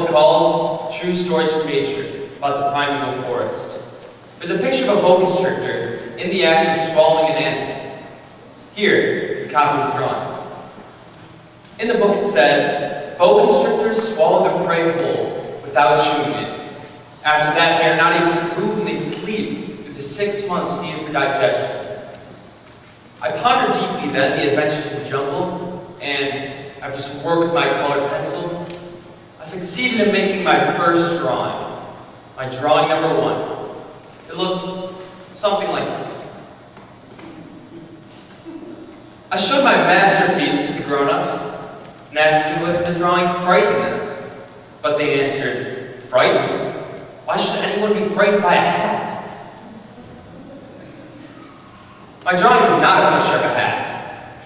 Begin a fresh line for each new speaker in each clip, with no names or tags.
called True Stories from Nature about the primeval forest. There's a picture of a boa constrictor in the act of swallowing an animal. Here is a copy of the drawing. In the book it said, boa constrictors swallow their prey whole without chewing it. After that, they are not able to move and they sleep through the 6 months needed for digestion. I pondered deeply then the adventures of the jungle, and after some work with my colored pencil, I succeeded in making my first drawing. My drawing number 1. It looked something like this. I showed my masterpiece to the grown-ups and asked them if the drawing frightened them. But they answered, frightened? Why should anyone be frightened by a hat? My drawing was not a picture of a hat.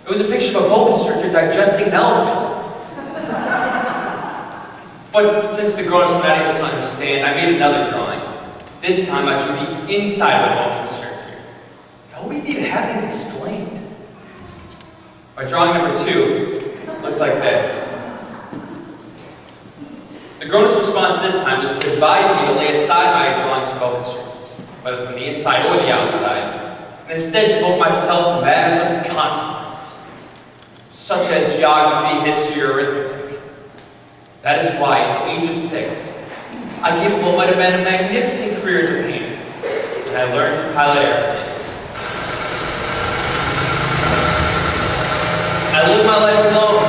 It was a picture of a boa constrictor digesting an elephant. But since the grown-ups were not able to understand, I made another drawing. This time I drew the inside of a boa constrictor. I always need to have things explained. My drawing number 2 looked like this. The grown-up's response this time was to advise me to lay aside my drawings of boa constrictors, whether from the inside or the outside, and instead devote myself to matters of consequence, such as geography, history, or arithmetic. That is why, at the age of 6, I gave what might have been a magnificent career as a painter, and I learned to pilot airplanes. I lived my life alone,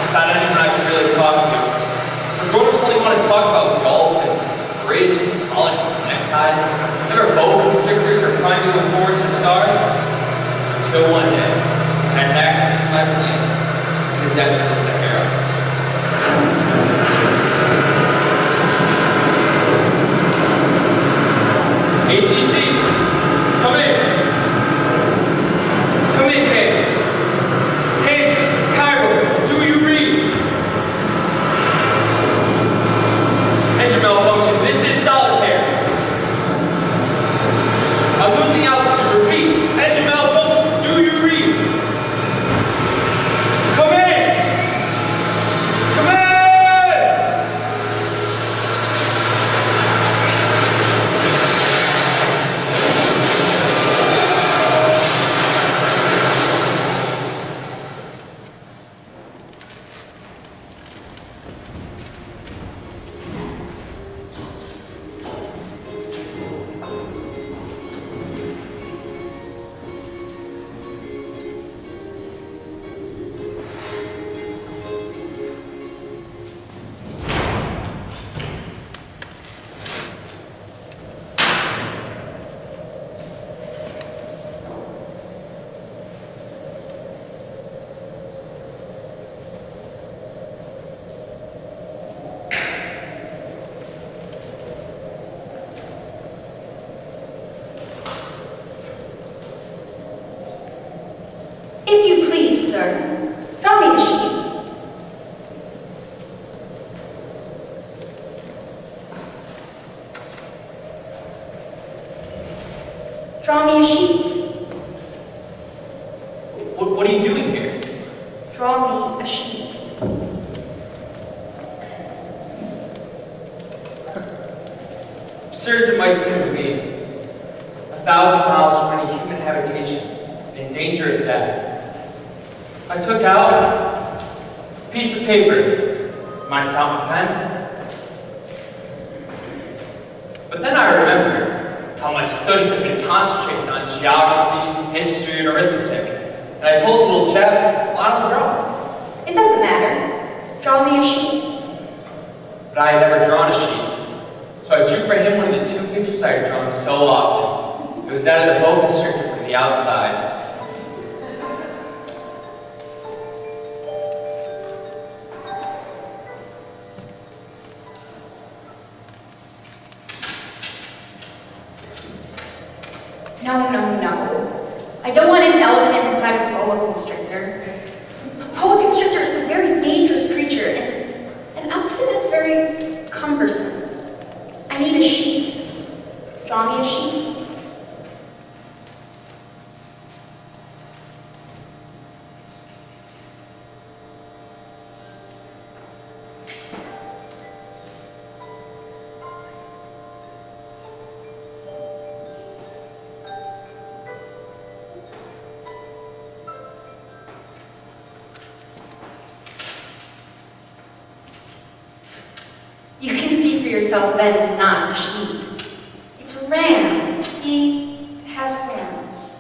without anyone I could really talk to. The grown-ups only want to talk about golf and bridge and politics and neckties, never boa constrictors or primeval forests or stars. Until one day, I had an accident with my plane in the desert of the Sahara. ATC, come in. Come in, Tangents. Tangents, Cairo, do you read? Engine malfunction, this is solitaire. I'm losing altitude, repeat. Engine malfunction, do you read? Come in! Come in!
If you please, sir, draw me a sheep. Draw me a sheep.
What are you doing here?
Draw me a sheep.
Absurd as it might seem to me, 1,000 miles from any human habitation, in danger of death, I took out a piece of paper, my fountain pen. But then I remembered how my studies had been concentrated on geography, history, and arithmetic. And I told the little chap, well, I don't draw.
It doesn't matter. Draw me a sheep.
But I had never drawn a sheep. So I drew for him one of the 2 pictures I had drawn so often. It was that of the boa constrictor from the outside.
No, no, no. I don't want an elephant inside a boa constrictor. A boa constrictor is a very dangerous creature, and an elephant is very cumbersome. I need a sheep. Draw me a sheep. yourself that is not a sheep. It's a ram. See, it has horns.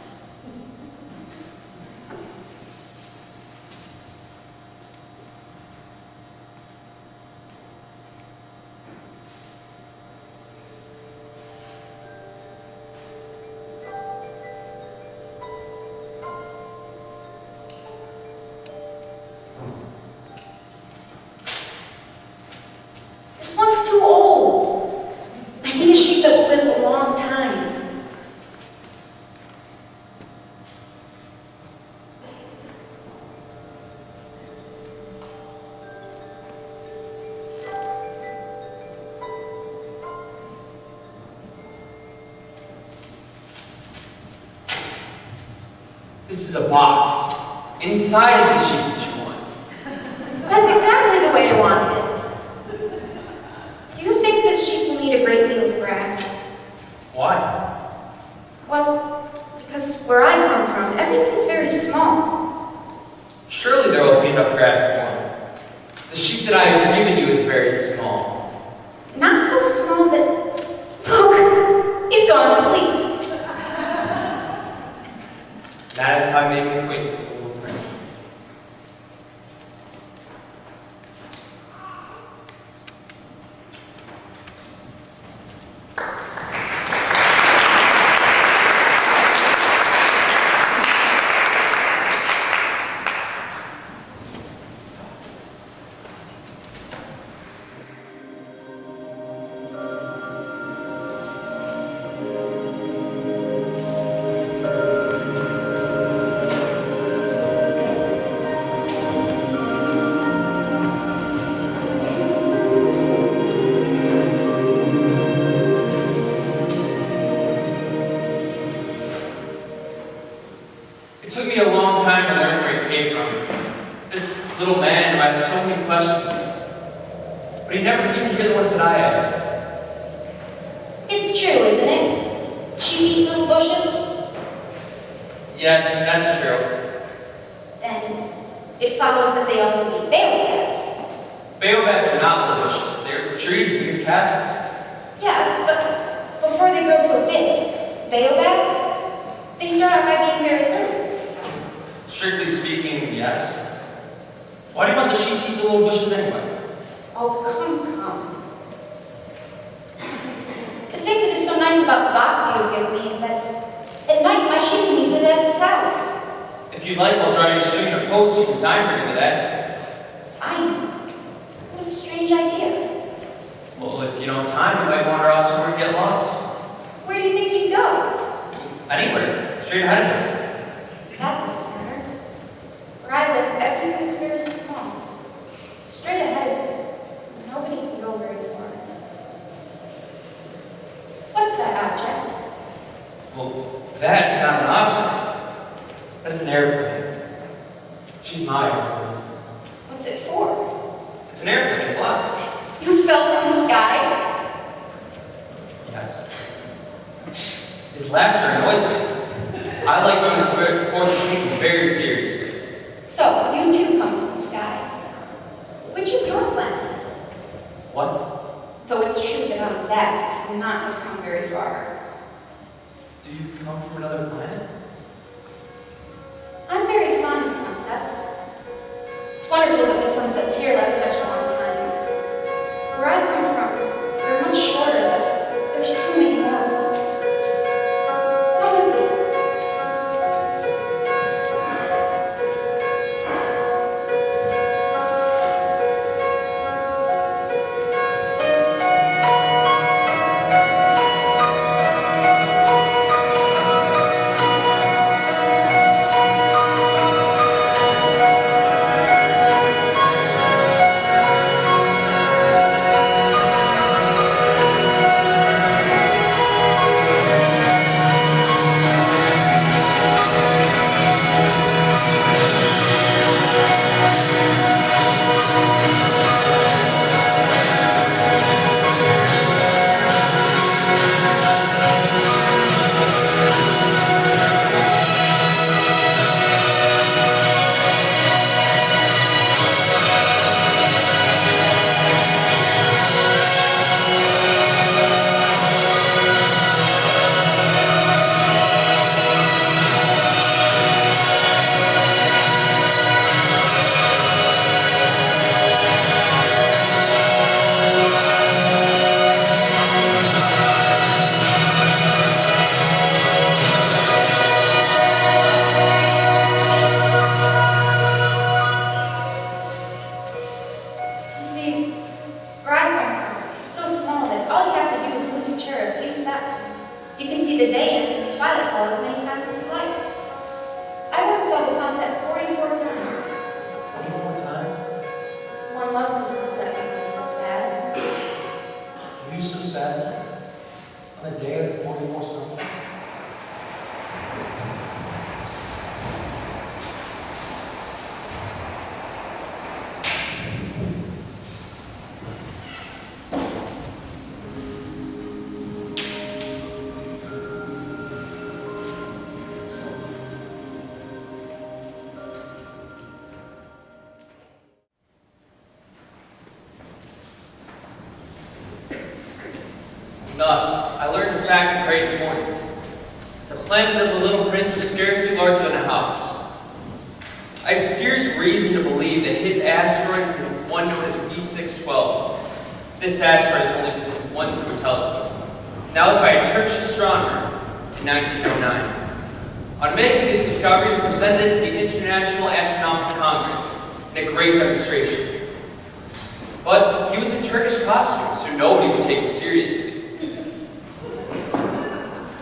This one's too old. I need a sheep that will live a long time.
This is a box. Inside is the sheep that you want.
That's exactly the way I want it. Do you think this sheep will need a great deal of grass?
Why?
Well, because where I come from, everything is very small.
Surely there will be enough grass for him. The sheep that I have given you is very small.
Not so small that... Look! He's gone to sleep.
That is how I make an acquaintance with the little prince. It took me a long time to learn where he came from. This little man who has so many questions. But he never seemed to hear the ones that I asked.
It's true, isn't it? Sheep eat little bushes?
Yes, that's true.
Then it follows that they also eat baobabs.
Baobabs are not little bushes. They're trees as big as castles.
Yes, but before they grow so big, baobabs, they start out by being very little.
Strictly speaking, yes. Why do you want the sheep to eat the little bushes anyway?
Oh, come. The thing that is so nice about the box you've given me is that at night my sheep can use it as his house.
If you'd like, I'll draw you a string and a post so you can time bring into that.
Fine. What a strange idea.
Well, if you don't time, you might wander off somewhere and get lost.
Where do you think he'd go?
Anywhere. Straight ahead of me.
That doesn't matter. Where I live, everything is very small. Straight ahead, nobody can go very far. What's that object?
Well, that's not an object. That's an airplane. She's my airplane.
What's it for?
It's an airplane. It flies.
You fell from the sky?
Yes. His laughter annoys me. I like my misfortune taken very seriously.
So, you too come from the sky. Which is your planet?
What?
Though it's true that on that, you could not have come very far.
Do you come from another planet?
I'm very fond of sunsets. It's wonderful that the sunsets here last such a long time. Where I come from, they're much shorter, but there's so many more of them. Come with me. You can see the day and the twilight fall as many times as you like. I once saw the sunset 44 times.
24 times?
One loves the sunset when it's so sad.
Are you so sad on the day of the 44 sunsets?
Thus, I learned the fact of great importance. The planet of the Little Prince was scarcely larger than a house. I have serious reason to believe that his asteroid is the one known as B612. This asteroid has only been seen once through a telescope. And that was by a Turkish astronomer in 1909. On making this discovery, he presented it to the International Astronomical Congress in a great demonstration. But he was in Turkish costume, so nobody would take him seriously.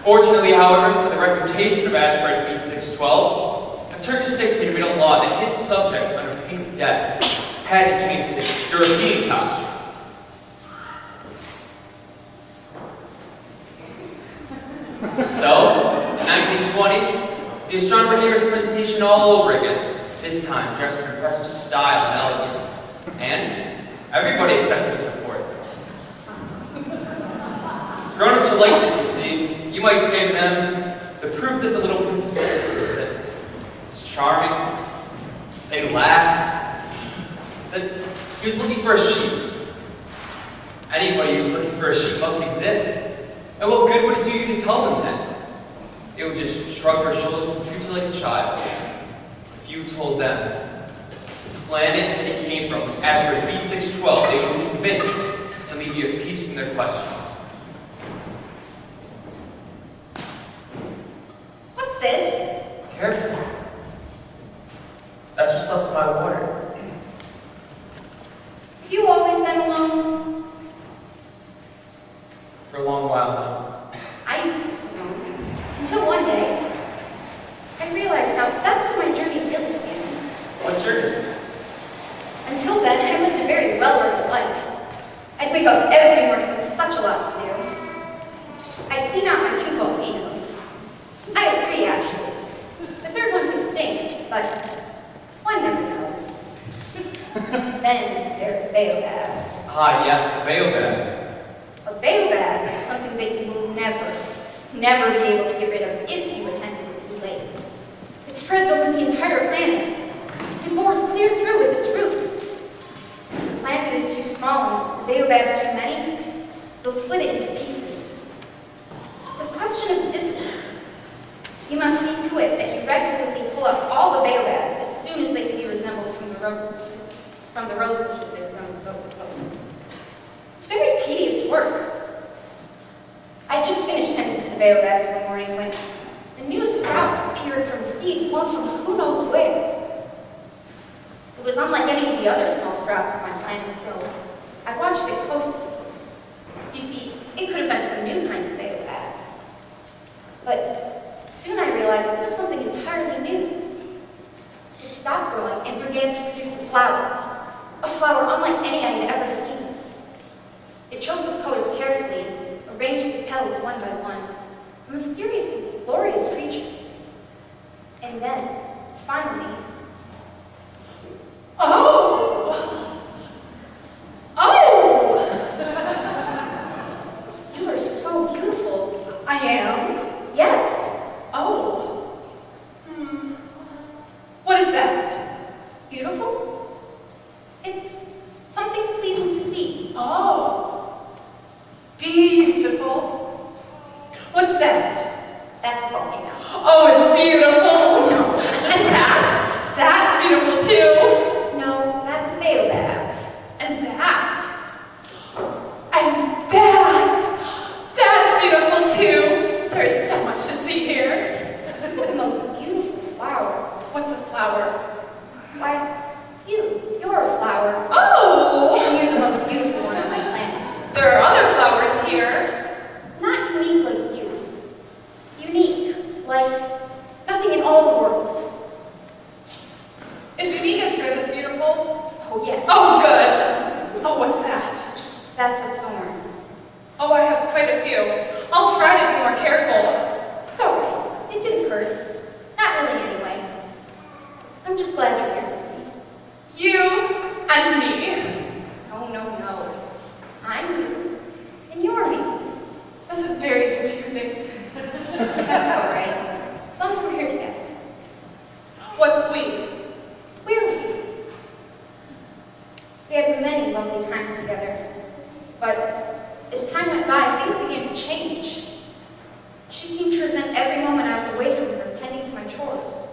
Fortunately, however, for the reputation of asteroid B612, a Turkish dictator made a law that his subjects, under pain of death, had to change to the European costume. So, in 1920, the astronomer gave his presentation all over again, this time dressed in impressive style and elegance, and everybody accepted his report. Grown-ups are like this, you see. You might say to them, the proof that the Little Prince existed is that it's charming, they laugh, that he was looking for a sheep. Anybody who's looking for a sheep must exist. And what good would it do you to tell them that? They would just shrug their shoulders and treat you like a child. If you told them the planet that he came from was asteroid B612, they would be convinced and leave you at peace from their questions.
What's this?
Careful. That's what's left of my water.
Have you always been alone?
For a long while now.
I used to be alone. Until one day, I realized now that's when my journey really began.
What journey?
Until then, I lived a very well-ordered life. I'd wake up every morning with such a lot to do. I'd clean out my 2 volcanoes. I have 3, actually. The third one's extinct, but one never knows. Then there are baobabs.
Ah, yes, the baobabs.
A baobab is something that you will never be able to get rid of if you attend to it too late. It spreads over the entire planet. It bores clear through with its roots. If the planet is too small and the baobabs too many, they'll split it into pieces. It's a question of discipline. You must see to it that you regularly pull up all the baobabs as soon as they can be resembled from the roses that they resemble so closely. It's very tedious work. I just finished tending to the baobabs one morning when a new sprout appeared from a seed blown from who knows where. It was unlike any of the other small sprouts on my planet, so I watched it closely. You see, it could have been some new kind of baobab. But soon I realized it was something entirely new. It stopped growing and began to produce a flower unlike any I had ever seen. It chose its colors carefully and arranged its petals one by one, a mysterious and glorious creature. And then, finally,
Oh!
you are so beautiful.
I am?
Yes,
Oh. What is that?
beautiful? It's something pleasing to see.
Oh. Beautiful. What's that?
That's a volcano.
Oh, it's beautiful. And that's beautiful too.
No, that's a baobab.
And that's beautiful too. There's so much to see here.
The most beautiful flower.
What's a flower?
Why, you're a flower.
Oh!
And you're the most beautiful one on my planet.
There are other flowers here.
Not unique like you. more.
Oh, I have quite a few. I'll try to be more careful.
It's all right. It didn't hurt. Not really, anyway. I'm just glad you're here with me.
You and me.
No, no, no. I'm you, and you're me.
This is very confusing.
That's all right. As long as we're here together.
What's we?
We're we. We had many lovely times together. But as time went by, things began to change. She seemed to resent every moment I was away from her, tending to my chores.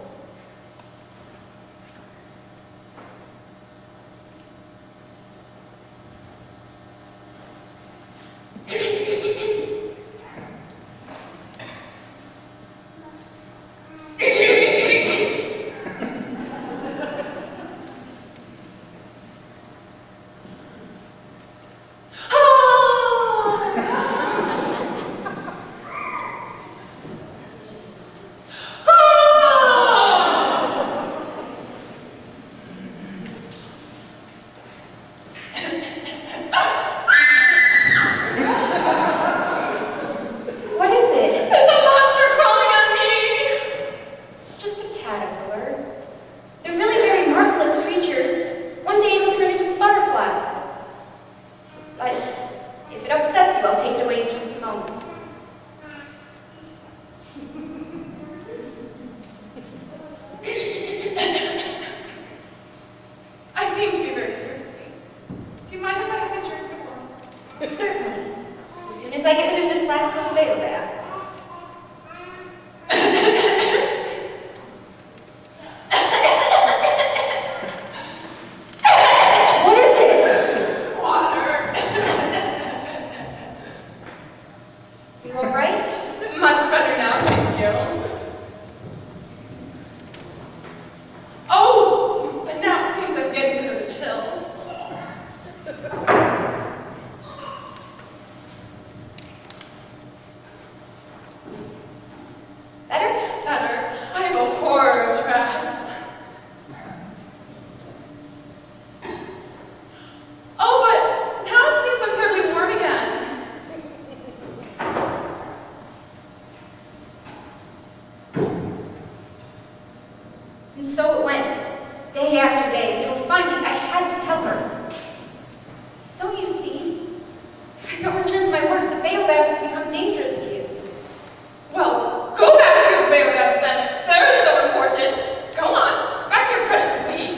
What is it?
There's a monster crawling on me!
It's just a caterpillar. They're really very marvelous creatures. One day it'll turn into a butterfly. But if it upsets you, I'll take it away in just a moment.
I seem to be very thirsty. Do you mind if I have a drink of water?
Certainly. Just as soon as I get rid of this last little baobab. What is it?
Water.
You all right?
Much better now, thank you. Oh, but now it seems I'm getting rid of the chills.
Better?
Better. I am a horror of traps. Oh, but now it seems I'm terribly warm again.
And so it went, day after day, until finally I had to tell her. Don't you see? If I don't return to my work, the baobabs have become dangerous to you.
Well, go back to your baobabs then. They're so important. Go on. Back to your precious weed.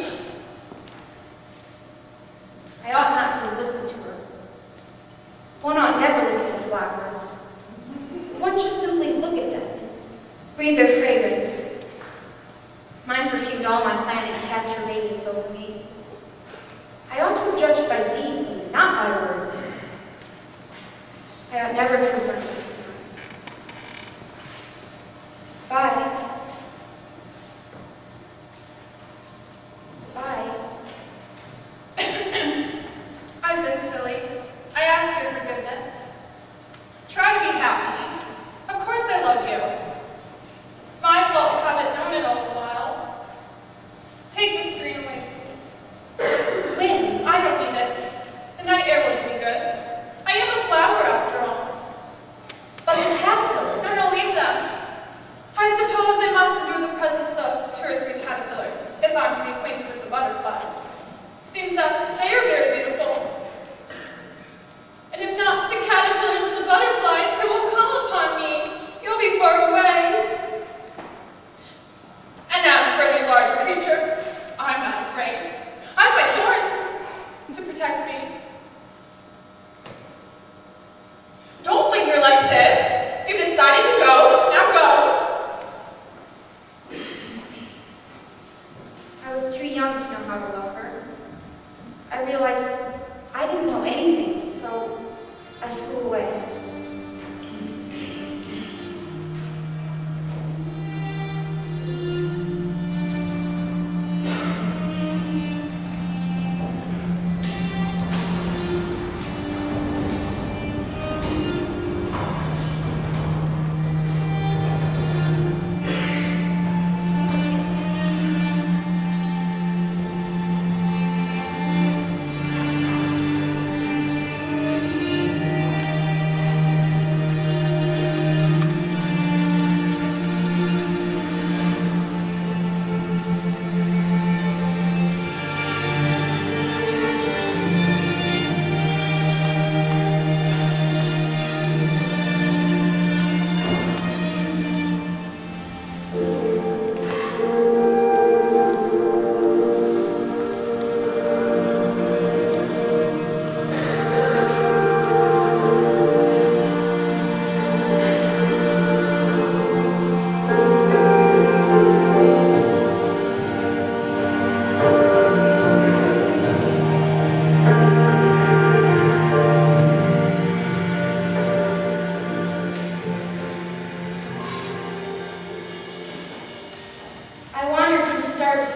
I ought not to have listened to her. One ought never listen to flowers. One should simply look at them, breathe their fragrance. Mine perfumed all my planet and cast her radiance over me. I ought to have judged by deeds and not by words. I ought never to have learned. Bye. Bye.
I've been silly. I ask your forgiveness. Try to be happy. Of course I love you. It's my fault you haven't known it all the while. Take the screen away, please.
Wind.
I don't need it. The night air will do me good. I am a flower after all.
But the caterpillars.
No, leave them. I suppose I must endure the presence of terrific caterpillars if I'm to be acquainted with the butterflies. Seems that they are very beautiful. And if not the caterpillars and the butterflies who will come upon me, you'll be far away. And as for any large creature, I'm not afraid. I've my thorns to protect me. Don't linger like this. You've decided to go. Now go.
I was too young to know how to love her. I realized I didn't know anything, so I flew away.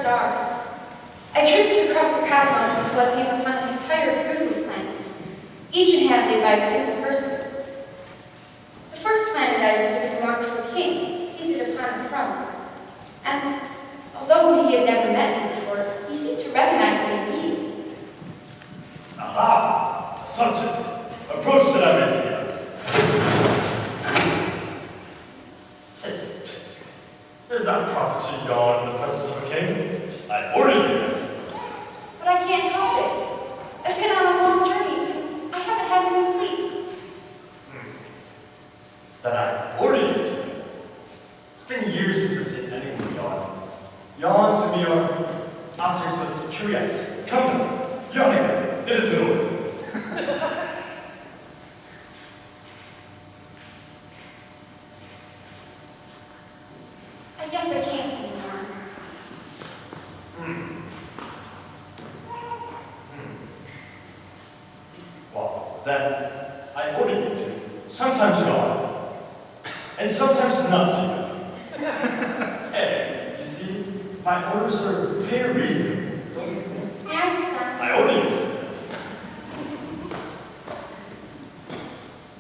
star. I drifted across the cosmos until I came upon an entire group of planets, each inhabited by a single person. The first planet I visited belonged to a king, seated upon a throne. And although he had never met me before, he seemed to recognize me immediately.
Aha! Subject, approach to that messenger. Tisk. Is that proper to yawn in the presence of a king? I order you that.
But I can't help it. I've been on a long journey, and I haven't had any sleep.
Then I order you to. It's been years since I've seen anyone yawn. Yawns to me are objects of curiosity. Come now, yawn again. It is in order.
I guess I can't anymore.
Well, then I order you to. Sometimes yawn, and sometimes not to. Hey, you see, my orders are very reasonable, don't you think?
May I sit down?
I order you to sit.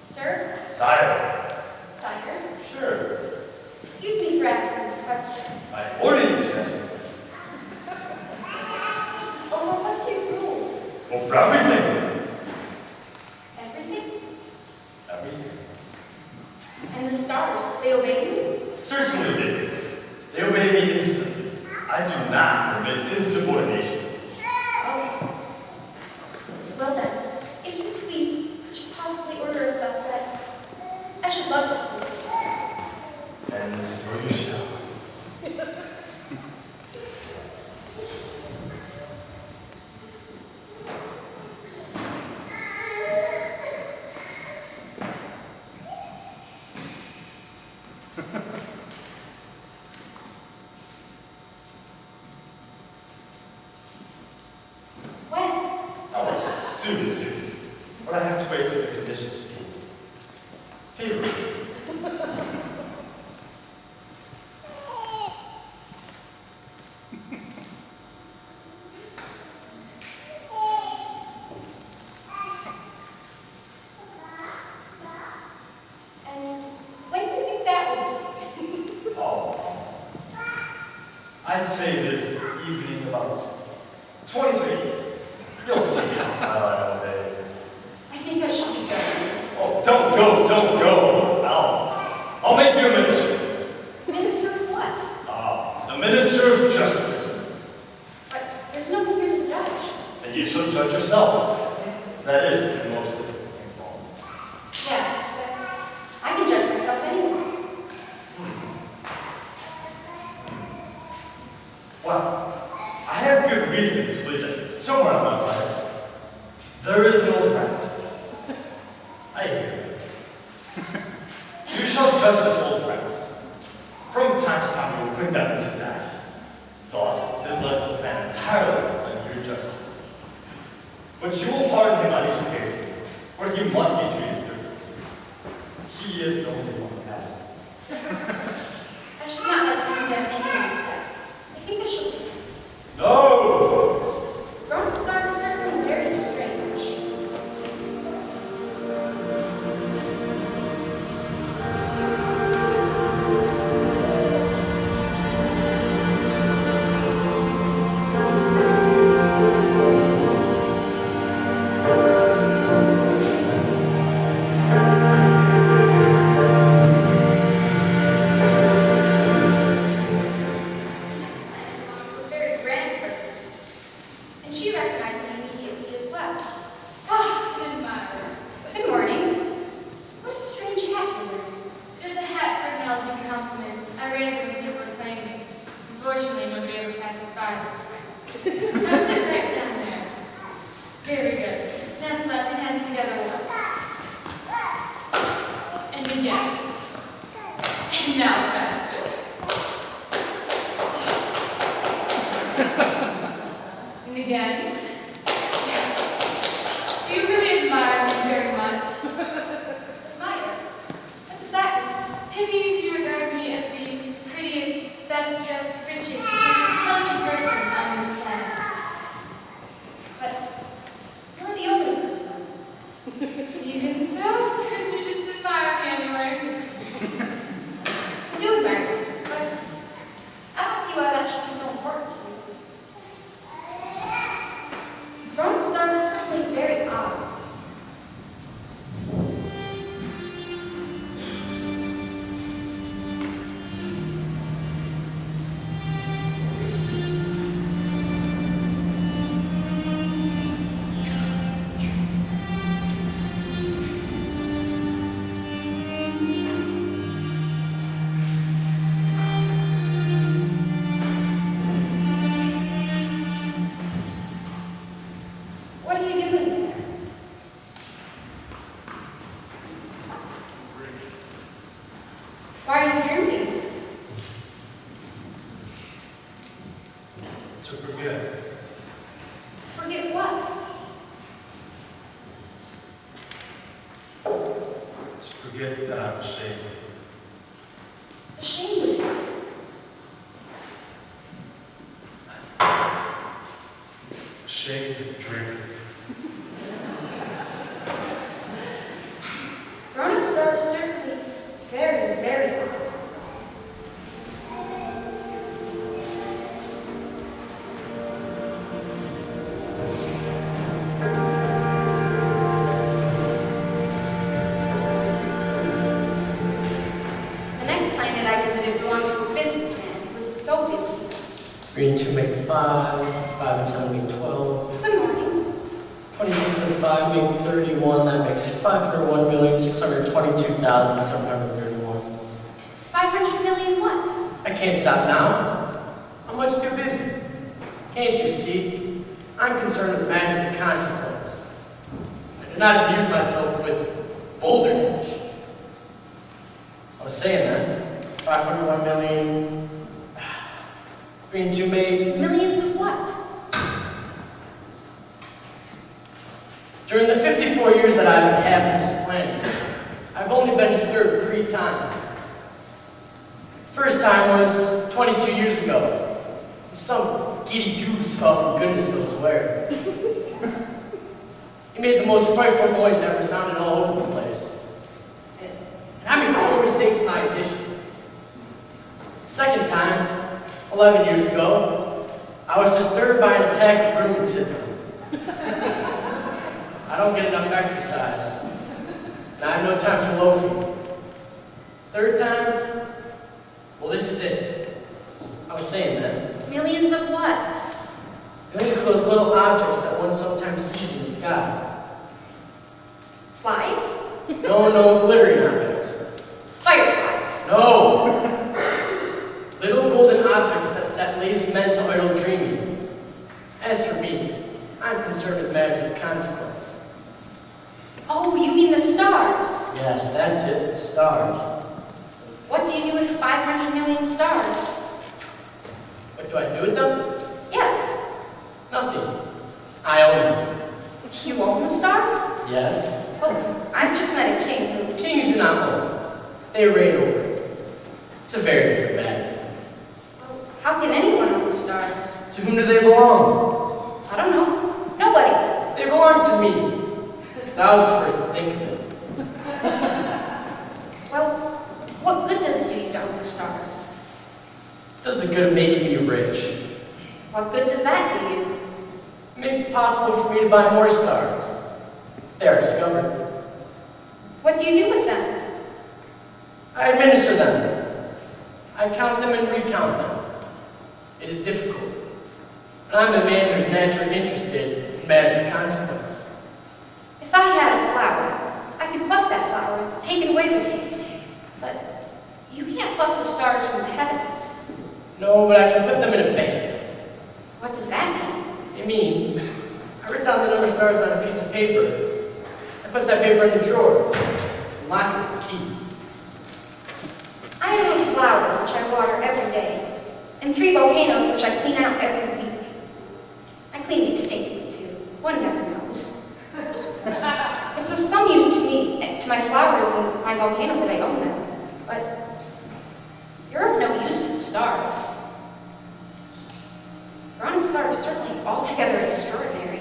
Sir?
Sire.
Sire?
Sure.
Excuse me for asking the question.
I order you to ask me.
Over what do you rule?
Over everything.
Everything?
Everything.
And the stars, they obey you?
Certainly they do. They obey me instantly. I do not permit insubordination.
Okay. Well then, if you please, could you possibly order a sunset? I should love to see it.
And so you shall.
When?
Oh, soon. But I have to wait for the conditions to be favorable.
And when do you think that will be?
Oh, I'd say this evening about 23. You'll see how well I obey.
I think I should be going.
Oh, don't go. I'll make you a minister.
Minister of what?
A minister of justice.
But there's no one here to judge.
And you shall judge yourself. That is the most difficult thing of all.
Yes, but I can judge myself anyway.
Well, I have good reason to believe that somewhere on my planet, there is an old rat. I hear you. You shall judge this old rat. From time to time, you will bring that into death. Thus, his life will depend entirely on your justice. But you will pardon him on each occasion, where he must be treated differently. He is only one man.
I should not let someone have any of that. I think I should leave.
No!
Grown-ups are certainly very strange. Why are you dreaming?
To forget.
Forget what?
To forget that I'm ashamed.
Ashamed of what?
Ashamed of drinking.
Grown-ups are certainly very, very wrong. The next planet I visited belonged to a businessman who was so busy.
3 and 2 make 5, 5 and 7 make 12,
Good morning.
26 and 5 make 31, that makes 501,622,731.
500 million what?
I can't stop now. I'm much too busy. Can't you see? I'm concerned with matters of consequence. I do not amuse myself with boulder dash. I was saying that. 501 million. 3 and 2 make.
Millions of what?
During the 54 years that I've inhabited this planet, I've only been disturbed 3 times. First time was 22 years ago. Some giddy goose fell from goodness knows where. He made the most frightful noise that resounded all over the place. And I made 4 mistakes in my addition. Second time, 11 years ago, I was disturbed by an attack of rheumatism. I don't get enough exercise, and I have no time for loafing. Third time, well, this is it. I was saying that.
Millions of what?
Millions of those little objects that one sometimes sees in the sky.
Flies?
No, glittering objects.
Fireflies.
No! Little golden objects that set lazy men to idle dreaming. As for me, I'm concerned with matters of consequence.
Oh, you mean the stars?
Yes, that's it, the stars.
What do you do with 500 million stars?
What do I do with them?
Yes.
Nothing. I own them.
You own the stars?
Yes.
Oh, I've just met a king who...
Kings do not own. They reign over. It's a very different matter.
How can anyone own the stars?
To whom do they belong?
I don't know. Nobody.
They belong to me. Because I was the first to think of it.
Well, what good does it do you to own the stars?
It does the good of making me rich.
What good does that do you?
It makes it possible for me to buy more stars. They are discovered.
What do you do with them?
I administer them. I count them and recount them. It is difficult. But I'm a man who's naturally interested in matters of consequence.
If I had a flower, I could pluck that flower and take it away with me. But you can't pluck the stars from the heavens.
No, but I can put them in a bank.
What does that mean?
It means I write down the number of stars on a piece of paper. I put that paper in the drawer. And lock it with a key.
I have a flower which I water every day, and 3 volcanoes which I clean out every week. I clean the extinct one too. One never knows. It's of some use to me, to my flowers and my volcano that I own them. But you're of no use to the stars. Grown-ups are certainly altogether extraordinary.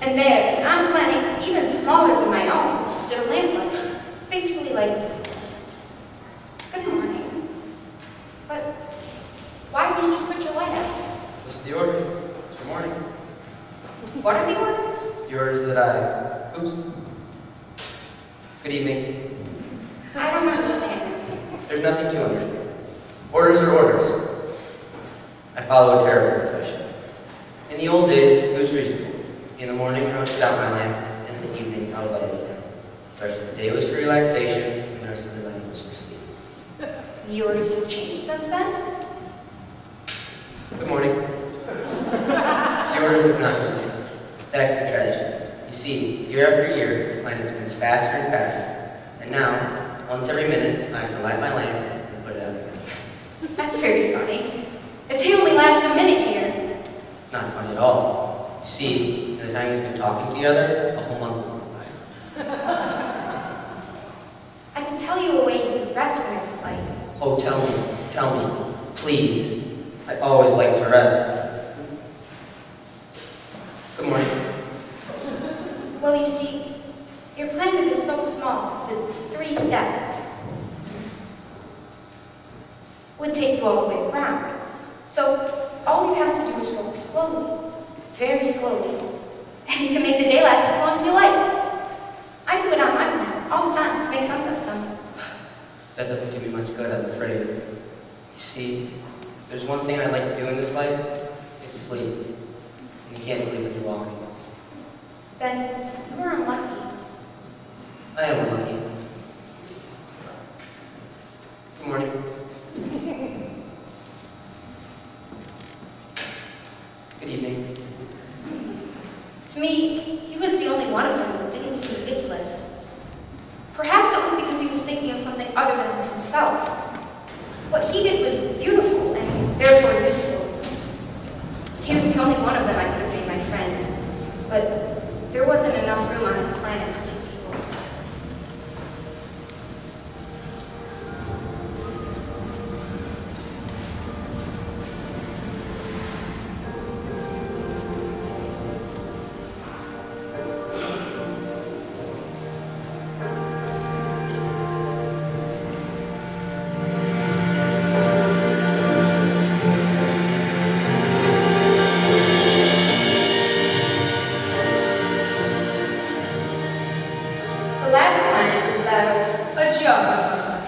And there, on a planet even smaller than my own, stood a lamplight, faithfully lighting this. Good morning. But why didn't you just put your light out?
This is the order. Good morning.
What are the orders?
The orders that I... Oops. Good evening.
I don't understand.
There's nothing to understand. Orders are orders.
I follow a terrible profession. In the old days, it was reasonable. In the morning, I would put out my lamp, and in the evening, I would light it down. The rest of the day was for relaxation, and the rest of the night was for sleep.
The orders have changed since then?
Good morning. The orders have not been changed. That's the tragedy. You see, year after year, the planet spins faster and faster. And now, once every minute, I have to light my lamp and put it out again.
That's very funny. The day only lasts a minute here.
It's not funny at all. You see, in the time we've been talking together, a whole month has gone by.
I can tell you a way you could rest when you're like.
Oh, tell me, please. I always like to rest. Good morning.
Well, you see, your planet is so small that 3 steps would take you all the way around. So all you have to do is walk slowly, very slowly, and you can make the day last as long as you like. I do it on my planet all the time to make sunsets come.
That doesn't do me much good, I'm afraid. You see, there's one thing I like to do in this life, it's sleep. And you can't sleep when you're walking.
Then you're unlucky.
I am unlucky. Good morning. Good evening.
To me, he was the only one of them that didn't seem ridiculous. Perhaps it was because he was thinking of something other than himself. What he did was beautiful and therefore useful. He was the only one of them I could have made my friend, but there wasn't enough room on his planet for 2 people. The last planet is that of
A geographer.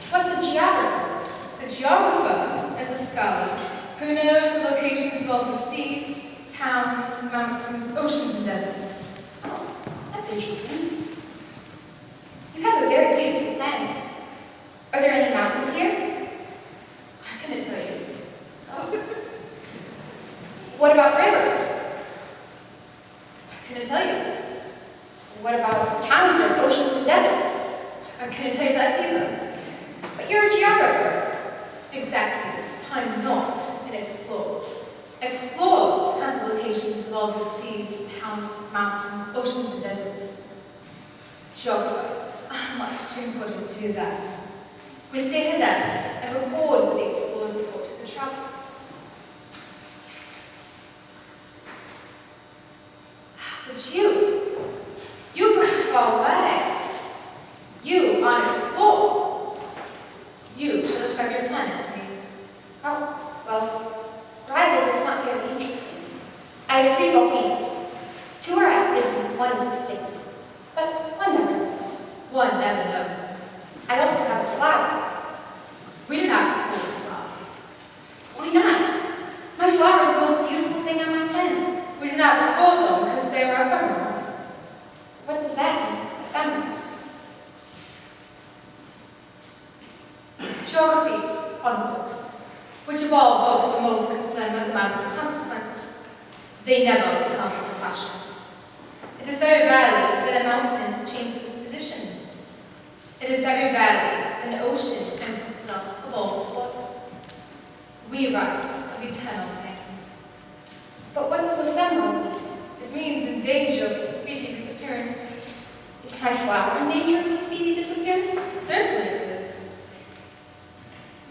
what's a geographer?
A geographer is a scholar who knows the locations of all the seas, towns, mountains, oceans, and deserts.
Oh, that's interesting. You have a very beautiful planet. Are there any mountains here?
How can I tell you?
Oh. What about rivers?
How can I tell you?
What about towns or oceans and deserts?
How can I tell you that either?
But you're a geographer.
Exactly. Time not and explore. Explorers have the locations of all the seas, towns, mountains, oceans, and deserts. Geographers are much too important to do that. We sit at desks and record what the explorers report to the travelers. But you go too far away. You aren't explored. You should describe your planet to me.
Oh, well, where I live, it's not very interesting. I have 3 volcanoes. 2 are active and 1 is extinct. But one never knows.
One never knows.
I also have a flower.
We do not record flowers.
Why not? My flower is the most beautiful thing on my planet.
We do not record them because they are ephemeral.
What does that mean? Ephemeral.
Geographies are the books, which of all books are most concerned with matters of consequence. They never become old-fashioned. It is very rarely that a mountain changes its position. It is very rarely that an ocean empties itself of all its water. We write of eternal things.
But what does ephemeral mean?
It means in danger of speedy disappearance.
Is my flower in danger of speedy disappearance?
Certainly it is.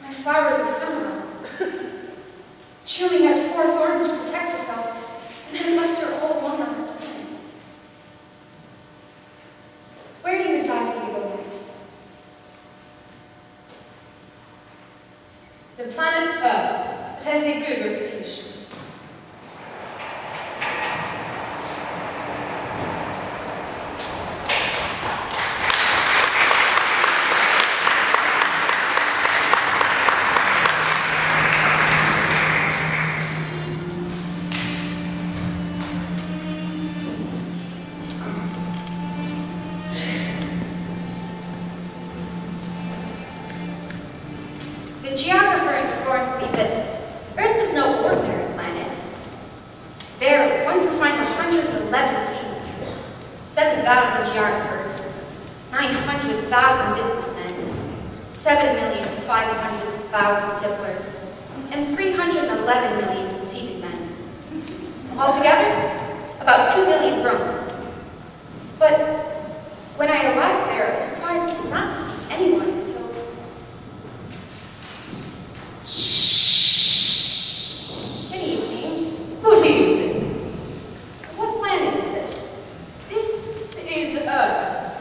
My flower is ephemeral. Chewy has 4 thorns to protect herself, and I've left her all alone on her planet. Where do you advise me to go next?
The planet Earth, it has a good reputation.
The geographer informed me that Earth is no ordinary planet. There, one can find 111 kings, 7,000 geographers, 900,000 businessmen, 7,500,000 tipplers, and 311 million conceited men. Altogether, about 2 million grown-ups. But when I arrived there, I was surprised not to see anyone until... Good evening.
Good evening.
What planet is this?
This is Earth.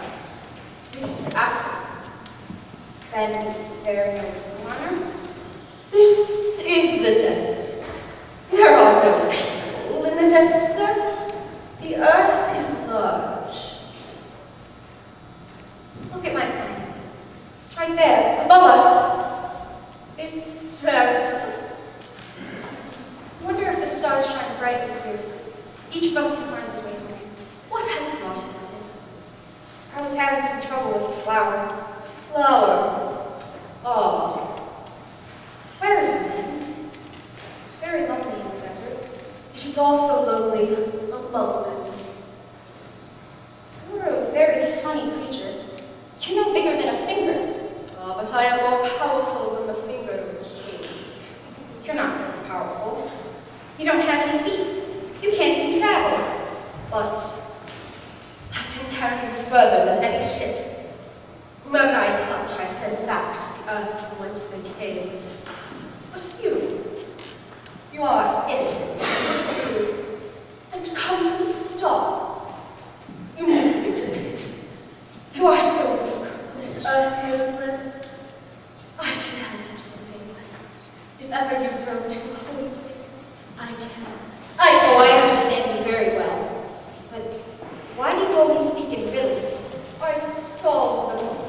This is Africa.
Then there are no water?
This is the desert. There are no people in the desert. The Earth is large.
Look at my planet. It's right there, above us.
It's very...
I wonder if the stars shine bright and fierce. Each of us can find his way home.
What has brought you on it?
I was having some trouble with the flower.
Flower. Oh.
Where are you, man? It's very lonely in the desert.
It is also lonely among them.
You're a very funny creature. You're no bigger than a finger.
Oh, but I am more powerful than the finger of a king.
You're not very powerful. You don't have any feet. You can't even travel.
But I can carry you further than any ship. Whomever I touch, I send back to the earth from whence they came. But you are innocent and come from a star. You move me to it. You are so weak, this earth here, friend. I can hand you something. If ever you grow too close, I can.
Oh, I understand you very well. But why do you always speak in riddles?
I solve them all.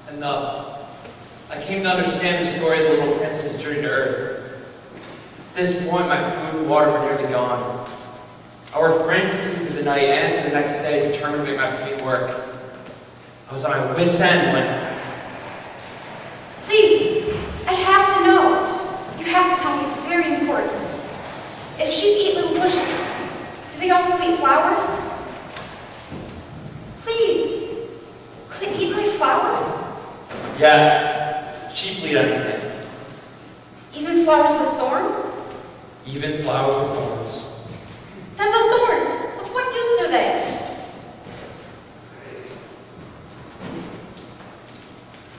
And thus, I came to understand the story of the little prince's journey to Earth. At this point, my food and water were nearly gone. I worked frantically through the night and through the next day, determined to make my pain work. I was on my wit's end when...
Please, I have to know. You have to tell me, it's very important. If sheep eat little bushes, do they also eat flowers? Please, could they eat my flower?
Yes, sheep eat anything.
Even flowers with thorns?
Even flowers with thorns.
Then the thorns, of what use are they?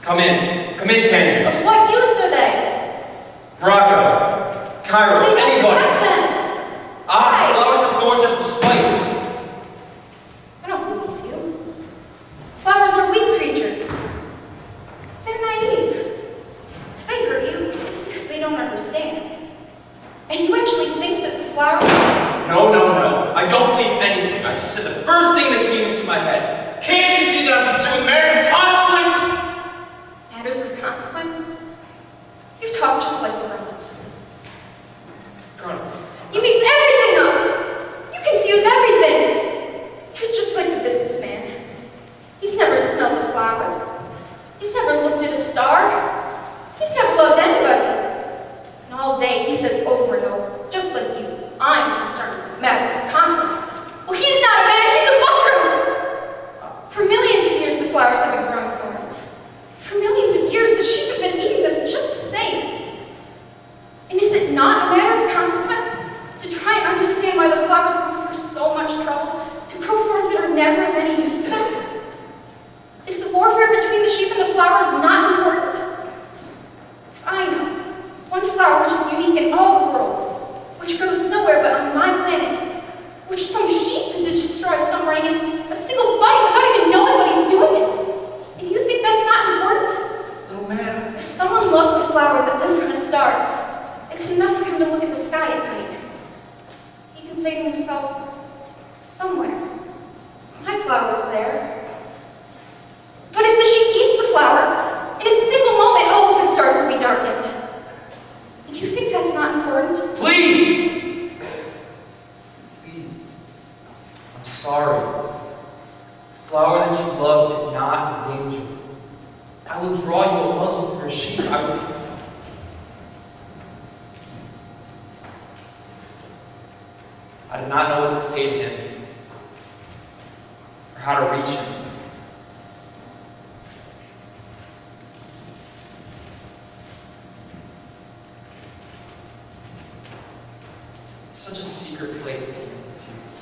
Come in, Tangent.
Of what use are they?
Morocco, Cairo,
Please don't
anybody.
protect them.
Flowers have thorns just to spite.
I don't believe you. Flowers are weak creatures. They're naive. If they hurt you, it's because they don't understand. And you actually think that the flowers...
No. I don't believe anything. I just said the first thing that came into my head. Can't you see that I'm pursuing matters of consequence?
Matters of consequence? You talk just like grown-ups.
Grown-ups.
You mix everything up! You confuse everything! You're just like the businessman. He's never smelled a flower. He's never looked at a star. He's never loved anybody. And all day he says over and over, just like you, I'm concerned with matters of consequence. Well, he's not a man, he's a mushroom! For millions of years, the flowers have been growing thorns. For millions of years, the sheep have been eating them just the same. And is it not a matter of consequence to try and understand why the flowers go through so much trouble to grow forms that are never of any use to them? Is the warfare between the sheep and the flowers not important? I know. One flower which is unique in all the world, which grows nowhere but on my planet, which some sheep could destroy somewhere in a single bite without even knowing what he's doing. And you think that's not important?
Little man.
If someone loves a flower that lives on a star, it's enough for him to look at the sky at night. He can say to himself, somewhere, my flower's there. But if the sheep eats the flower, in a single moment all of the stars will be darkened. And you think that's not important?
I did not know what to say to him, or how to reach him. It's such a secret place that you refuse.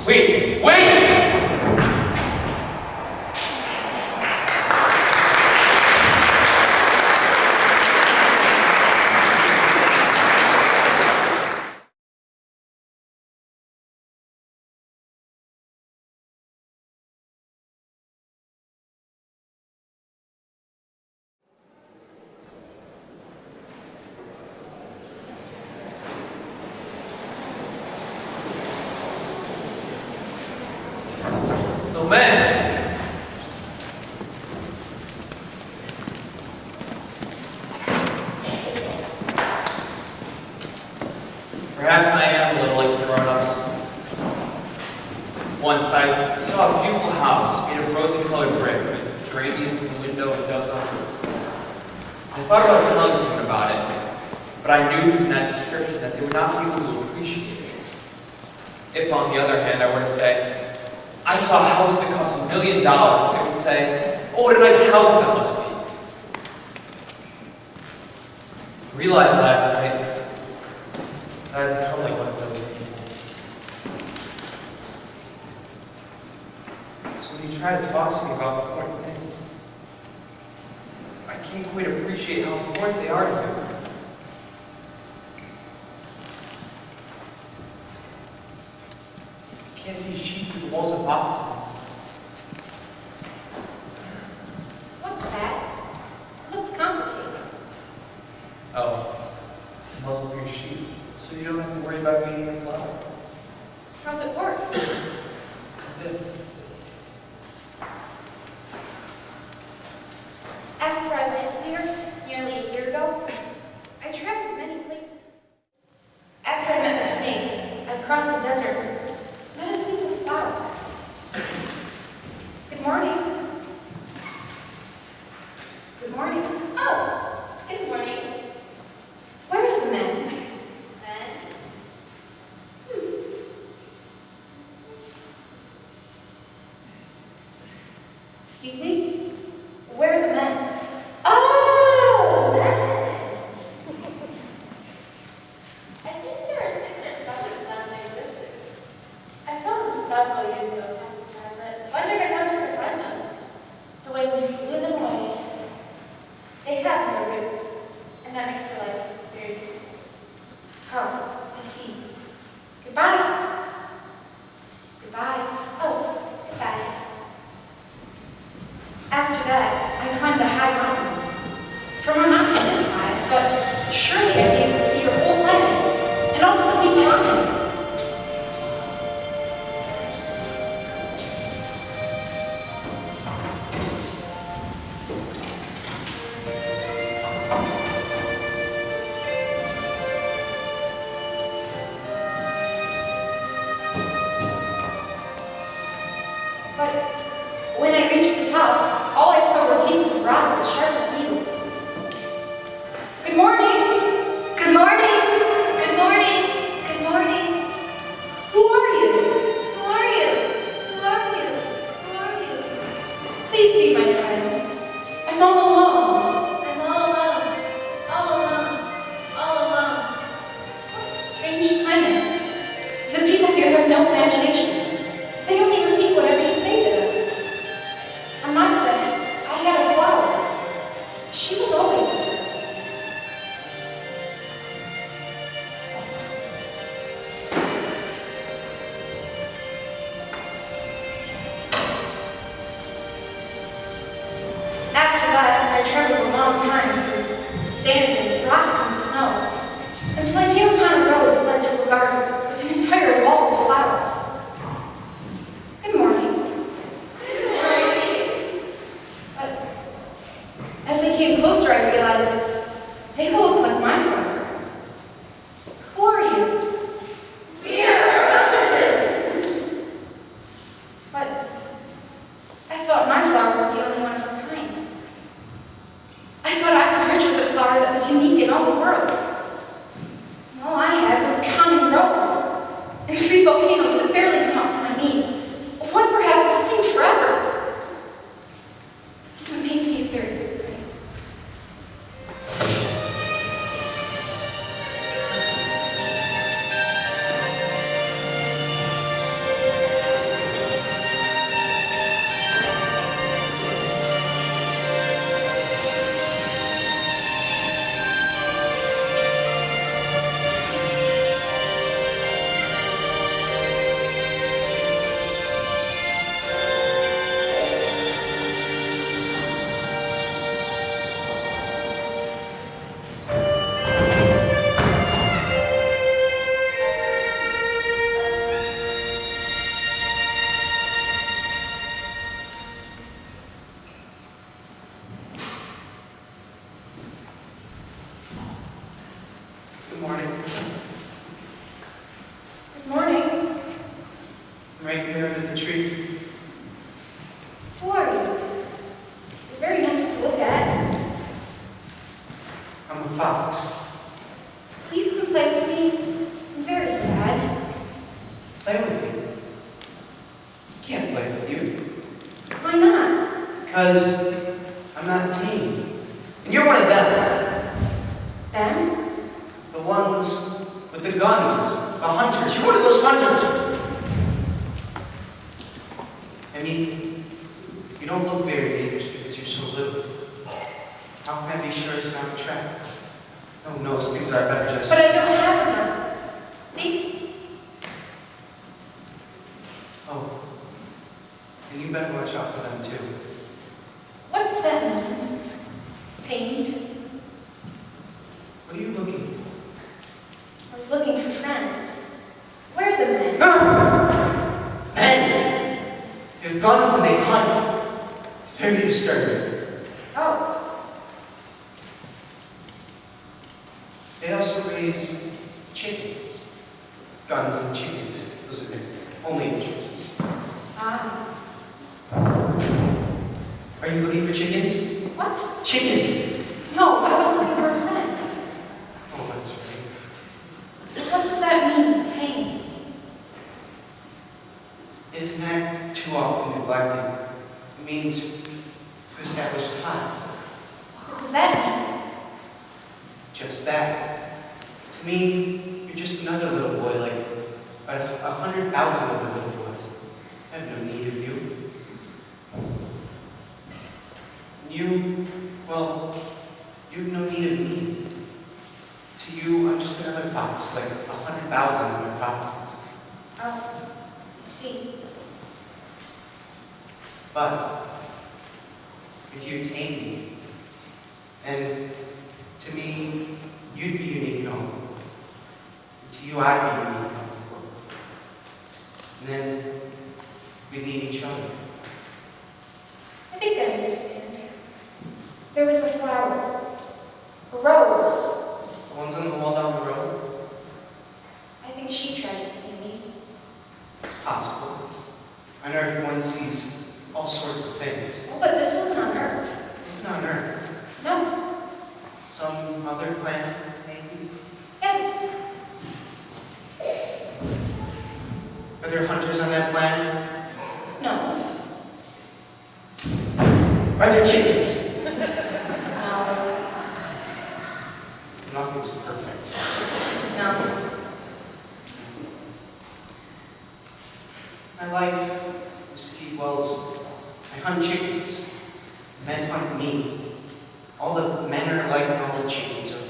Wait! Wait! Oh man! Perhaps I am a little like the grown-ups. Once I saw a beautiful house made of rosy-colored brick with geraniums in the window and doves on the roof. I thought about telling someone about it, but I knew from that description that they would not be able to appreciate it. If, on the other hand, I were to say, I saw a house that cost $1 million, they would say, oh, what a nice house that must be. I realized last night that I'd become like one of those people. So when you try to talk to me about important things, I can't quite appreciate how important they are to me. I can't see sheep through the walls of boxes.
What's that? It looks complicated.
Oh, to muzzle for your sheep, so you don't have to worry about being in the flour.
How's it work?
This.
After I landed here, nearly a year ago, I traveled many places. After I met the snake, I crossed the desert. Not a single flower. Good morning. Good morning.
Oh, good morning.
Where are the men?
Men?
Excuse me? Where are the men?
Oh, men! I didn't there were 6 or 7 of them in existence. I saw them several years ago passing by, but wondered if I was where to find them. The way we blew them away. They have no roots, and that makes their life very difficult.
Oh, I see. Goodbye. Goodbye.
Oh, goodbye.
After that, I climbed a high mountain. From a mountain this high, but surely I'd be able to see your whole planet and all of the people on it. But when I reached the top, all I saw were peaks of rock as sharp as needles. Good morning! Good morning! Good morning! Good morning! Who are you? Who are you? Who are you? Who are you? Please be my friend. I'm all alone.
I'm all alone. All alone. All alone.
What a strange planet. The people here have no imagination. They only repeat whatever you say to them. I'm not friend. I had a flower. She was always the first to speak. After that, I traveled a long time through sand and rocks and snow.
came closer, I realized they all look like my flower. Who are you?
We are relatives.
But I thought my flower was the only one of her kind. I thought I was rich with a flower that was unique in all the world. And all I had was a common rose and 3 volcanoes that barely come up to my knees. One perhaps extinct forever. It doesn't make me a very good prince.
Good morning.
Good morning.
I'm right here under the tree.
Who are you? You're very nice to look at.
I'm a fox.
Will you come play with me? I'm very sad.
Play with me. Can't play with you.
Why not?
Because I'm not tame. And you're one of them.
Them?
The ones with the guns. The hunters. You're one of those hunters. I mean, you don't look very dangerous because you're so little. How can I be sure it's not a trap? No, those things are better just...
But I don't have a gun. See?
Oh. And you better watch out for them too.
What does that mean? Tamed?
What are you looking for?
I was looking for friends. Where are the men?
Men! They have guns and they hunt. Very disturbing.
Oh,
They also raise chickens. Guns and chickens. Those are their only interests. Are you looking for chickens?
what?
Chickens!
No, I was looking for friends.
Oh, that's right.
What does that mean, tamed?
Isn't that too often neglected? It means to establish ties.
What does that mean?
Just that. To me, you're just another little boy like 100,000 other little boys. I have no need of you. And you, well, you have no need of me. To you, I'm just another fox, like 100,000 other foxes.
Oh, I see.
But if you tame me, and to me, you'd be unique in all the world. To you, I'd be unique in all the world. And then we'd need each other.
I think I understand. There was a flower. A rose.
The ones on the wall down the road?
I think she tried to tame me.
It's possible. On Earth, one sees all sorts of things.
Oh, but this wasn't on Earth.
It's not on Earth.
No.
Some other planet, maybe?
Yes.
Are there hunters on that planet?
No.
Are there chickens?
No.
Nothing's perfect.
No.
My life was ski wells. I hunt chickens. Men hunt me. All the men are alike and all the chickens are.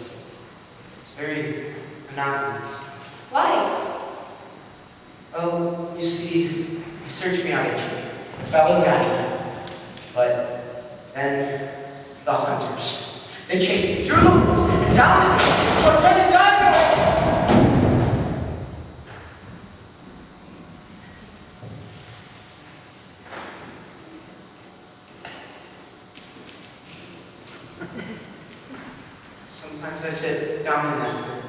It's very monotonous.
Why?
Well, you see, he searched me out a chicken. The fella's got him. But then the hunters. They chased me through the woods and down the hills toward where the dog was.
Sometimes I sit down in that room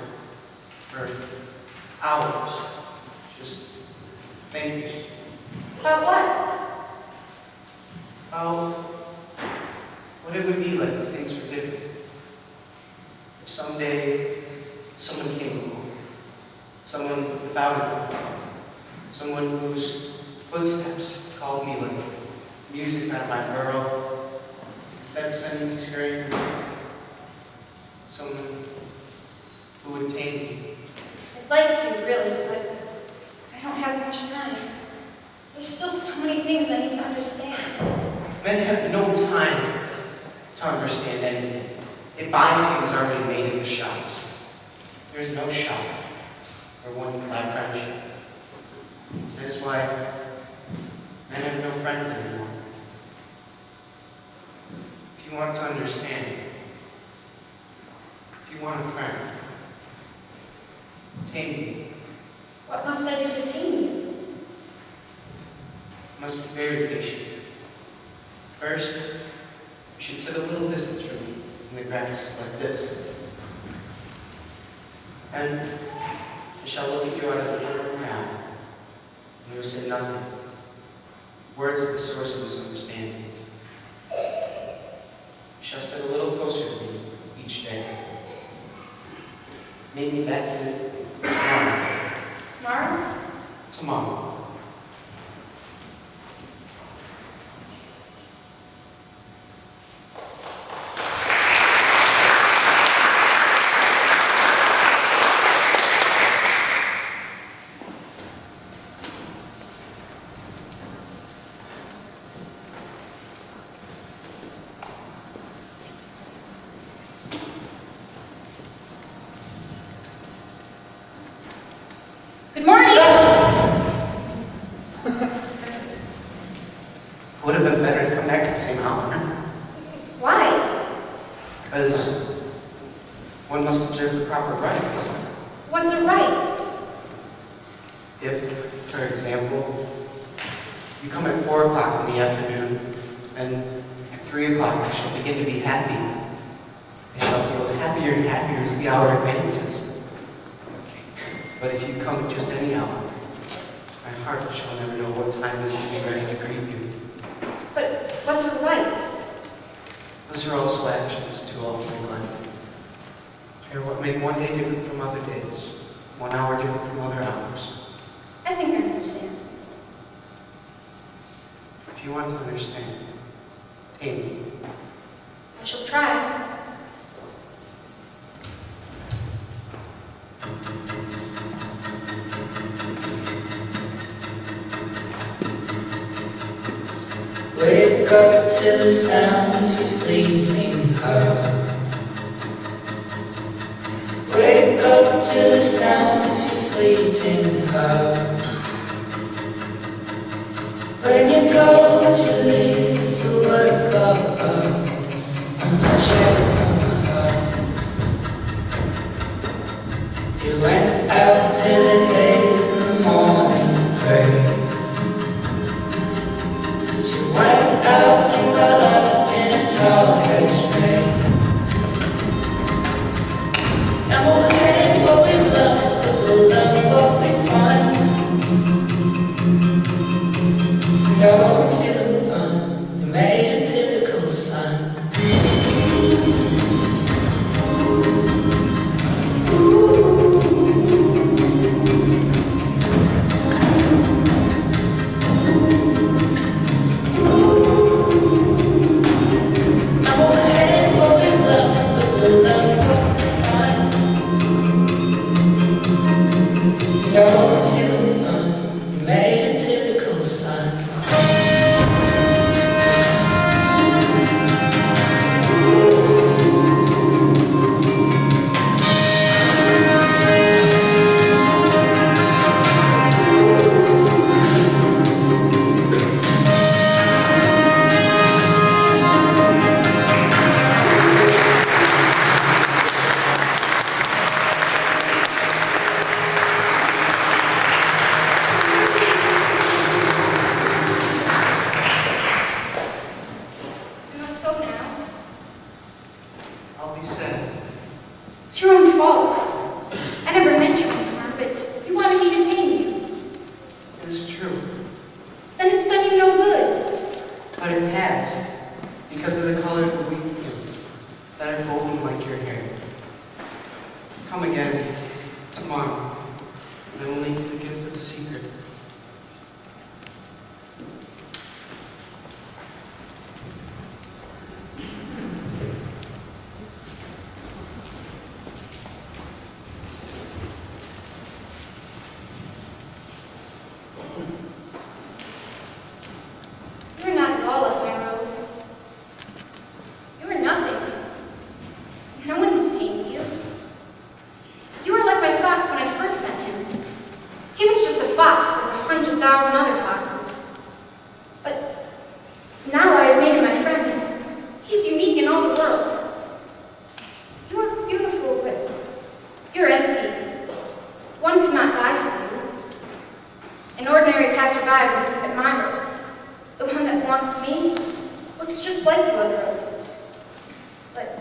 for hours, just thinking
About what?
about what it would be like if things were different. If someday someone came along, someone without it, someone whose footsteps called me like music out of my burrow, instead of sending me scurrying around, someone who would tame me.
I'd like to, really, but I don't have much time. There's still so many things I need to understand.
Men have no time to understand anything. They buy things already made at the shops. There's no shop where one can buy friendship. That is why men have no friends anymore. If you want to understand, if you want a friend, tame me.
What must I do to tame you?
You must be very patient. First, you should sit a little distance from me in the grass like this. And I shall look at you out of the corner of my eye. And you will say nothing. Words are the source of misunderstandings. You shall sit a little closer to me each day. Meet me back here tomorrow.
Tomorrow?
Tomorrow.
Good morning!
Would have been better to come back at the same hour.
Why?
Because one must observe the proper rites.
What's a right?
If, for example, you come at 4 o'clock in the afternoon, and at 3 o'clock I shall begin to be happy. I shall feel happier and happier as the hour advances. But if you come at just any hour, my heart shall never know what time is to be ready to greet you.
But what's a right?
Those are also actions to alter life. They are what make one day different from other days, 1 hour different from other hours.
I think I understand.
If you want to understand, tame me.
I shall try.
Wake up to the sound of your fleeting heart. Wake up to the sound of your fleeting heart. When you go, what you leave is a work of art on my chest, on my heart. You went out to the days in the morning praise. You went out and got lost in a tall hedge maze. And we'll hate what we've lost, but we'll love what we find. And oh, I'm feeling fine. We made it to the coastline.
I'll be sad.
It's your own fault. I never meant you any harm, but you wanted me to tame you.
It is true.
Then it's done you no good.
But it has. Because of the color of the wheat fields that are golden like your hair. Come again tomorrow, and I will make you the gift of a secret.
You're not at all like my Rose. You are nothing. No one has tamed you. You are like my fox when I first met him. He was just a fox like 100,000 other foxes. But now I have made him my friend, and he's unique in all the world. You are beautiful, but you're empty. One could not die for you. An ordinary passerby would think that my Rose, the one that belongs to me, looks just like you other roses. But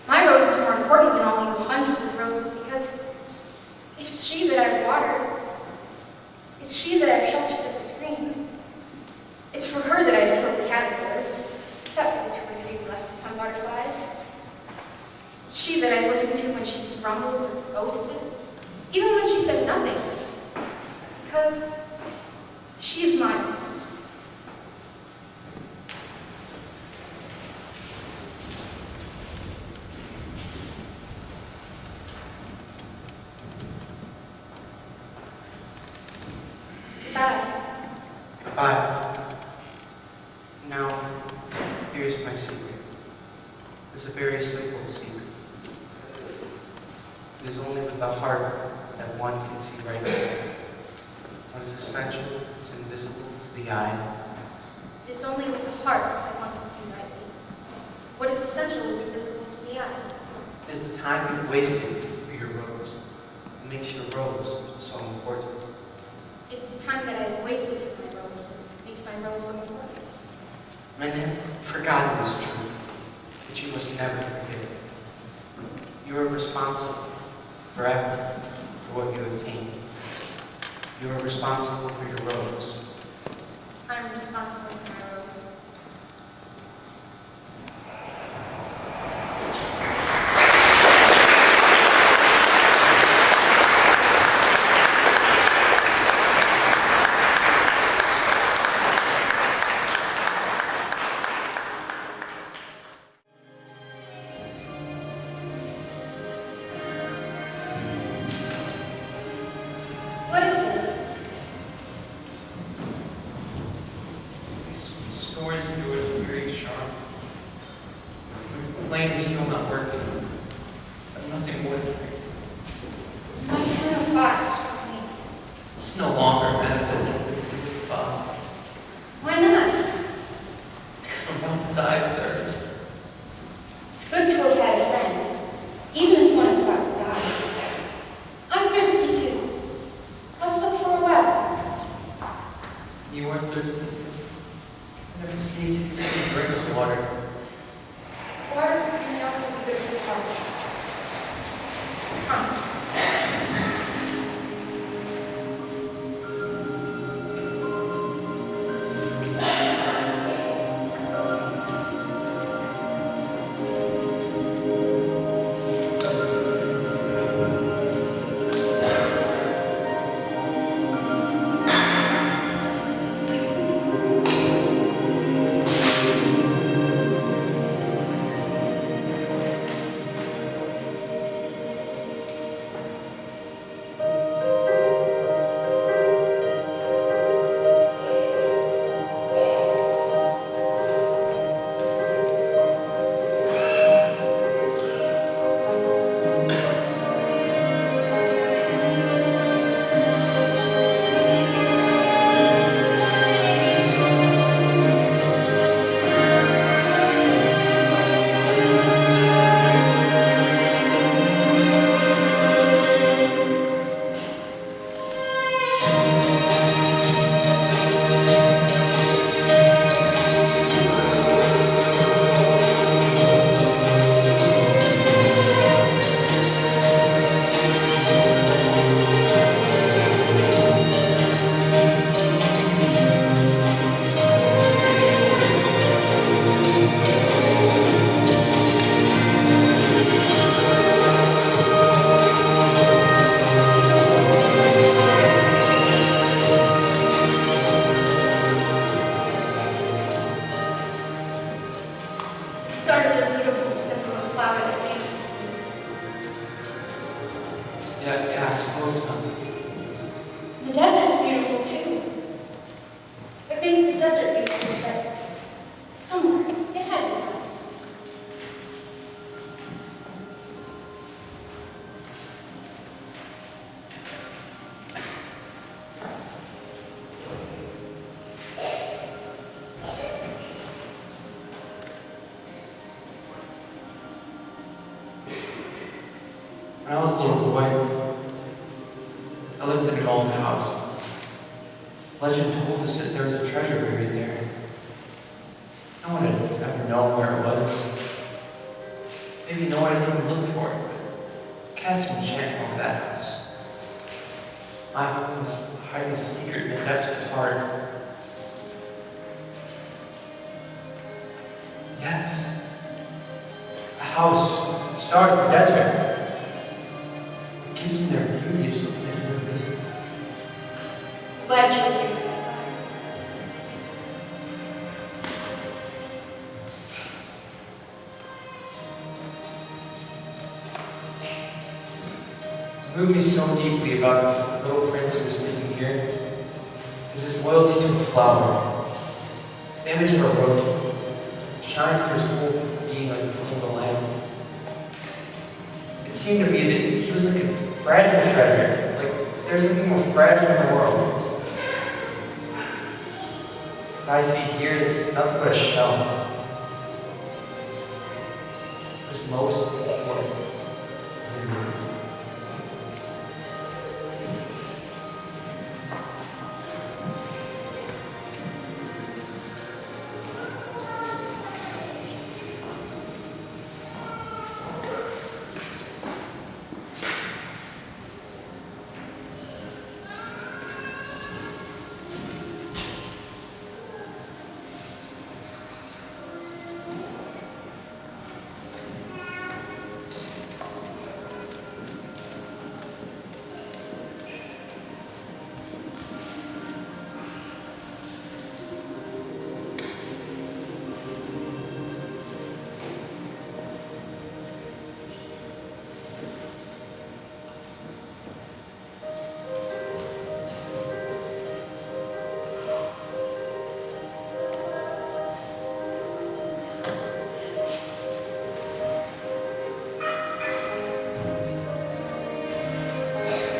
my rose is more important than all you hundreds of roses because it's she that I've watered. It's she that I've sheltered with a screen. It's for her that I've killed caterpillars, except for the 2 or 3 left upon butterflies. It's she that I've listened to when she grumbled or boasted, even when she said nothing, because she is my rose. Goodbye.
Goodbye. Now, here's my secret. It's a very simple secret. It is only with the heart that one can see rightly. What is essential is invisible to the eye.
It is only with the heart that one can see rightly. What is essential is invisible to the eye.
It is the time you've wasted for your rose. It makes your rose so important.
It's the time that I've wasted for my rose that makes my rose so important.
Many have forgotten this truth, but you must never forget it. You are responsible forever for what you have tamed. You are responsible for your rose.
I am responsible for my rose. What is it?
These stories of yours are very sharp. The plane is still not working, but nothing more than
My friend a fox told me.
it's no longer metaphysical with fox.
Why not?
Because I'm about to die of thirst.
It's good to have had a friend, even if one is about to die. I'm thirsty too. Let's look for a well.
You are thirsty. I never see you take a drink of water.
Water can also be good for the heart. Come.
suppose so.
The desert's beautiful too. What makes the desert beautiful is that somewhere it has a life.
When I was a little boy, I lived in an old house. Legend told us that there was a treasure buried there. No one had ever known where it was. Maybe no one had even looked for it, but cast an enchantment over that house. My home was hiding a secret in the depths of its heart. Yes. A house that stars the desert. What gives them their beauty is something that's invisible.
Glad you agree with that, Fox.
What moved me so deeply about this little prince who was sleeping here is his loyalty to a flower. The image of a rose shines through his whole being like the flame of a lamp. It seemed to me that he was like a fragile treasure, like there's something more fragile in the world. What I see here is nothing but a shell. What's most important is in me.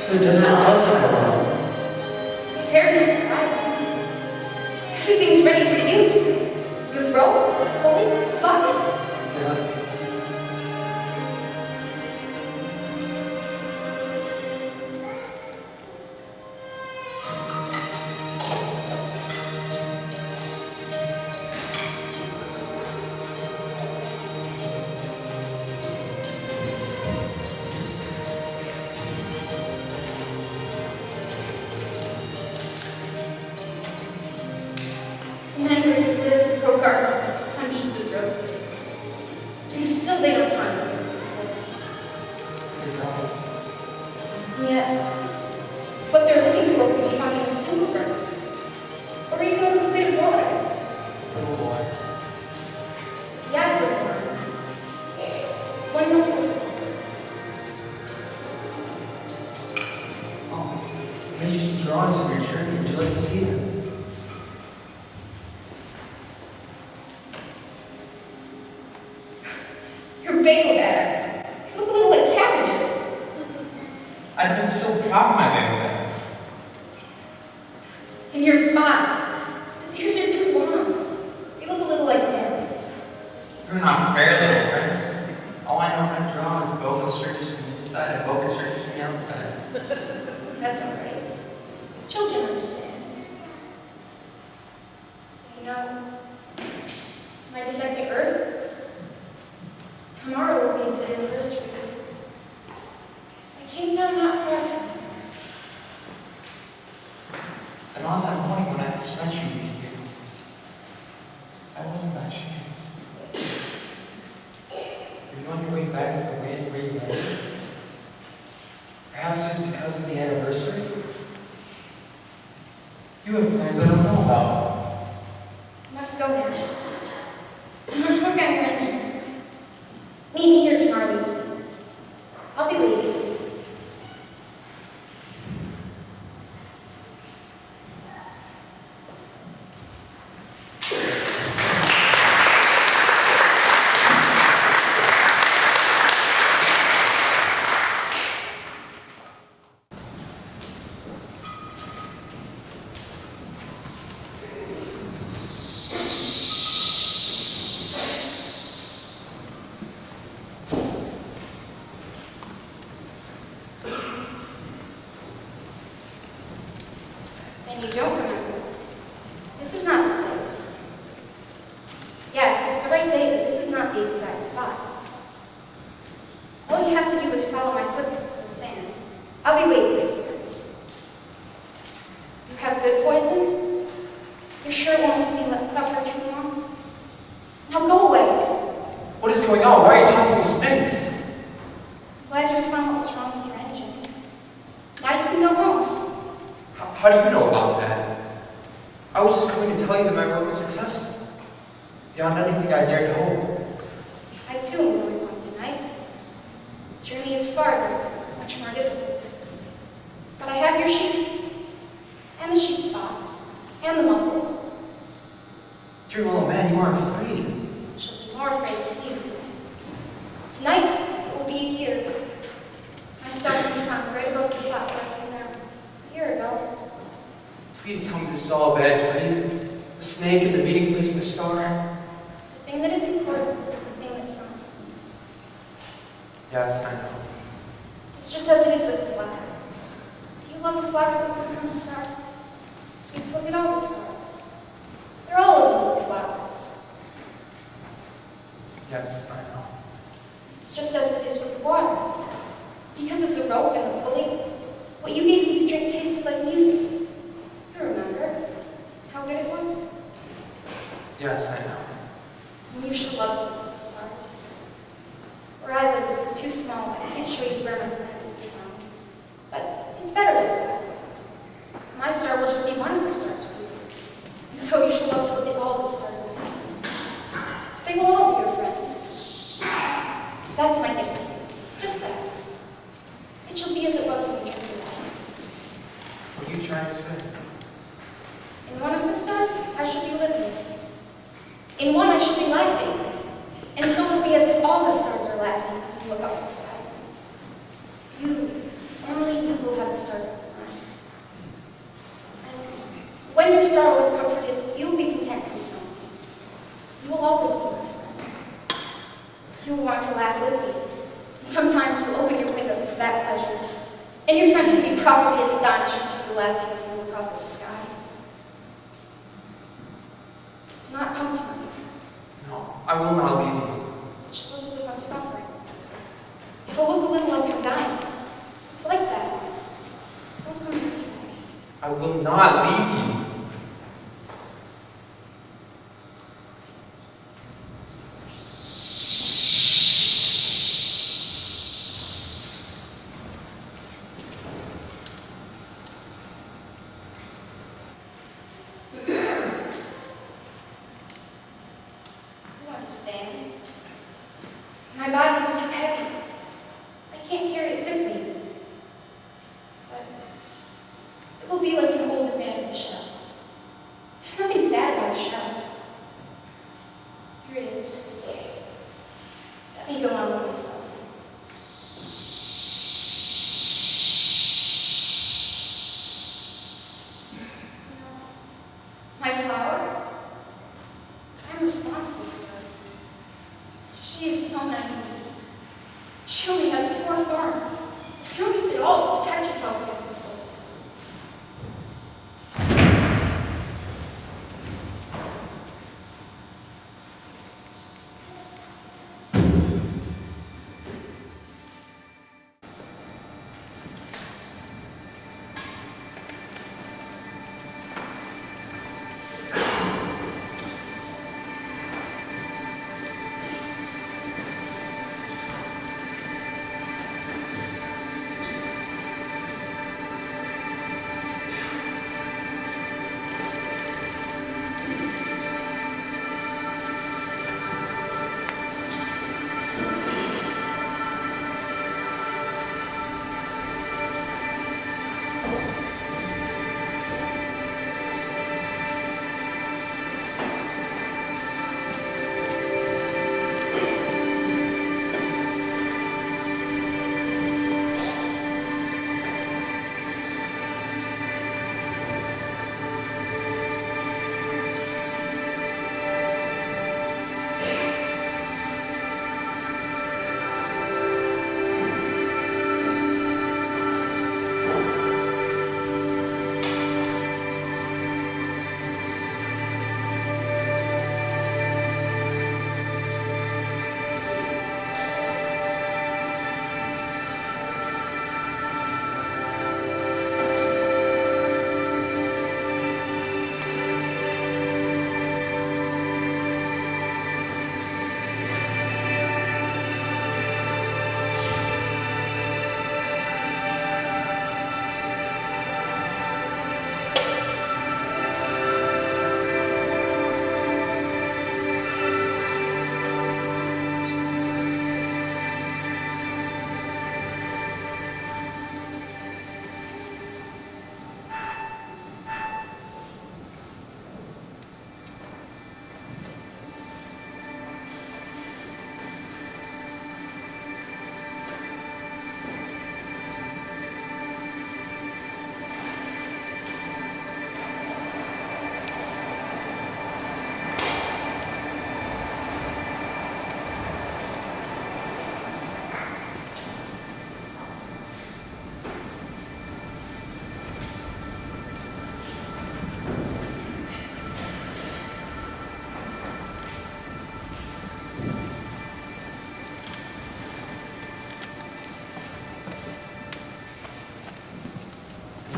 So it doesn't cost a lot.
It's very surprising. Everything's ready for use. Good rope, pulley, bucket.
Yeah.
And then where you live, grow gardens with hundreds of roses. And still they don't find them. And yet, what they're looking for could be found in a single rose. Or even a little bit of water.
Little boy.
The eyes are warm. One must look for them.
Oh, I made you some drawings of your journey. Would you like to see them?
Your bagel bags. They look a little like cabbages.
I've been so proud of my bagel bags.
And your fonts. His ears are too long. They look a little like berries.
You're not fair, little prince. All I know how to draw is boa constrictors from the inside and boa constrictors from the outside.
That's all right. Children understand. You know, when I decide to Earth, tomorrow will be its anniversary. I came down not far from here.
And on that morning when I first met you here, I wasn't by chance. Were you on your way back to the land where you lived? Perhaps it was because of the anniversary? You have plans I don't know about.
I must go now. I must work on your engine. Meet me here tomorrow evening. I'll be waiting.
And you don't remember. This is not the place. Yes, it's the right day, but this is not the exact spot. All you have to do is follow my footsteps in the sand. I'll be waiting for you. You have good poison? You're sure it won't make me let suffer too long? Now go away.
What is going on? Why are you talking to snakes?
Glad you found what was wrong with your engine. Now you can go home.
How do you know about that? I was just coming to tell you that my work was successful. Beyond anything I dared to hope.
I too am going home tonight. The journey is farther, much more difficult. But I have your sheep, and the sheep spot, and the muzzle.
Dear little man, you are afraid.
She'll be more afraid this evening. Tonight, it will be a year. My star will be found right above the spot where I came there a year ago.
Please tell me this is all a bad dream. The snake and the meeting place and the star.
The thing that is important is the thing that's not seen.
Yes, I know.
It's just as it is with the flower. Do you love a flower that goes on a star? Sweet, look at all the stars. They're all little flowers.
Yes, I know.
It's just as it is with water. Because of the rope and the pulley, what you gave me to drink tasted like music. You remember how good it was?
Yes, I know.
And you should love to look at the stars. Where I live, it's too small. I can't show you where my planet is found. But it's better like that. My star will just be one of the stars for you. And so you should love to look at all the stars in the heavens. They will all be your friends. That's my gift to you. Just that. It shall be as it was when you dreamed it out.
What are you trying to say?
In one of the stars, I shall be living. In one, I shall be laughing. And so it'll be as if all the stars are laughing when you look up at the sky. You, only you will have the stars at the line. And when your star was comforted, you will be content to be home. You will always be my friend. You will want to laugh with me. Sometimes you'll open your window for that pleasure. And your friends will be properly astonished to see you laughing as you look up at the sky. Do not come to me.
No, I will not leave you.
It shall look as if I'm suffering. It'll look a little like I'm dying. It's like that. Don't come and see me.
I will not leave you.
You understand? My body is too heavy. I can't carry it with me. But it will be like an old abandoned shell. There's nothing sad about a shell. Here it is. Let me go on with myself. My flower? I'm responsible for her. She is so naive. She only has 4 thorns. You don't use it all to protect yourself against the cold.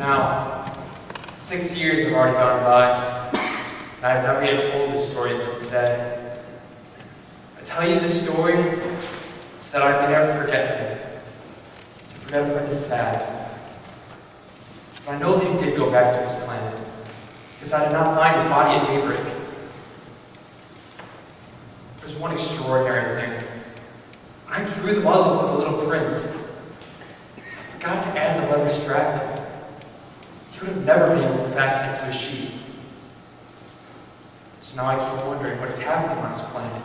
Now, 6 years have already gone by, and I have never yet told this story until today. I tell you this story so that I may never forget him. To forget a friend is sad. But I know that he did go back to his planet, because I did not find his body at daybreak. There's one extraordinary thing. I drew the muzzle for the little prince. I forgot to add the leather strap to it. He would have never been able to fasten it to his sheet. So now I keep wondering what is happening on this planet.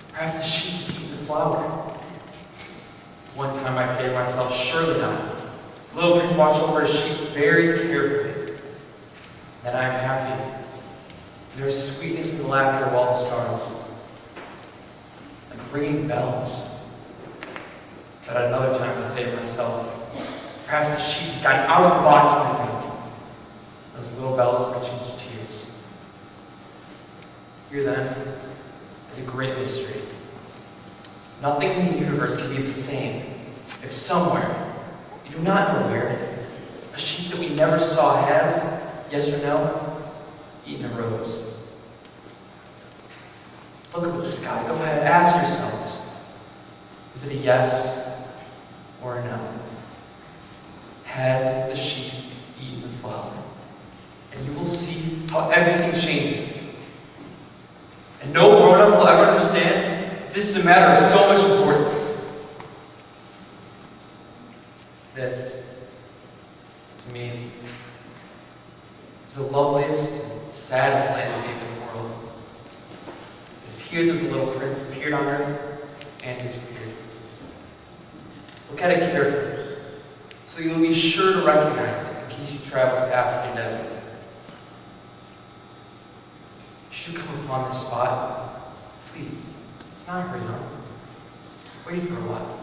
Perhaps the sheep is eating the flower. One time I say to myself, surely not. The little prince watched over his sheep very carefully. Then I am happy. There is sweetness in the laughter of all the stars. Like ringing bells. But at another time I say to myself, perhaps the sheep has gotten out of the box in the night. Those little bells will change to tears. Here then is a great mystery. Nothing in the universe can be the same if somewhere, you do not know where, a sheep that we never saw has, yes or no, eaten a rose. Look at the sky. Go ahead, ask yourselves. Is it a yes or a no? Has the sheep eaten the flower? And you will see how everything changes. And no grown-up will ever understand this is a matter of so much importance. This, to me, is the loveliest, saddest landscape in the world. It is here that the little prince appeared on earth and disappeared. Look at it carefully, so you will be sure to recognize it in case you travel to African desert. Should you come upon this spot, please, it's not hurry on. Wait for a while.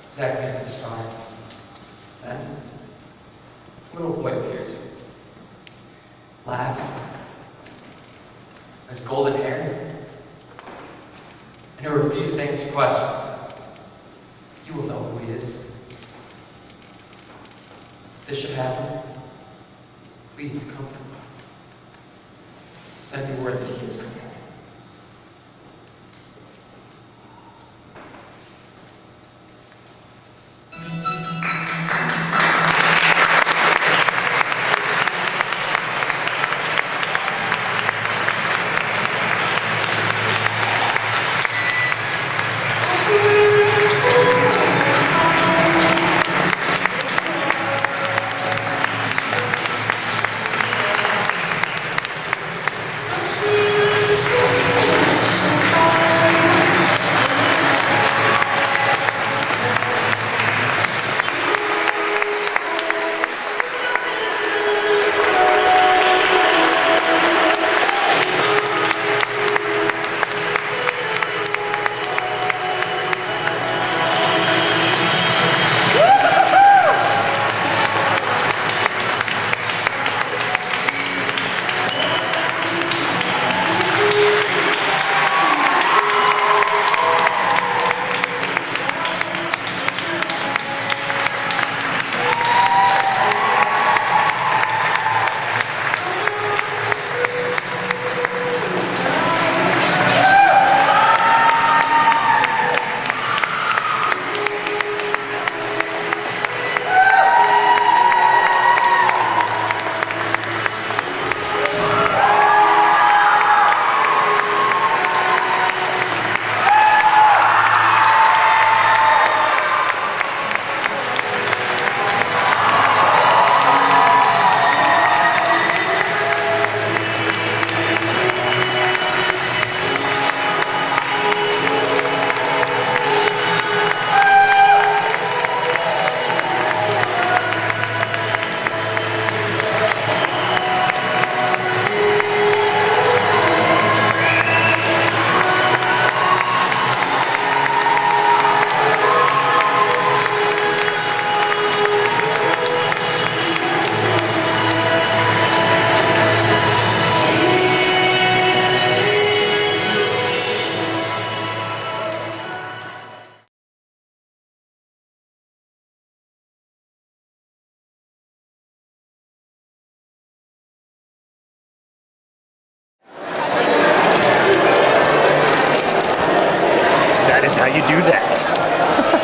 Exactly at the start. Then, a little boy appears. Laughs. Has golden hair. And he'll refuse to answer questions. You will know who he is. If this should happen, please come. Send me word that he is coming.
how you do that.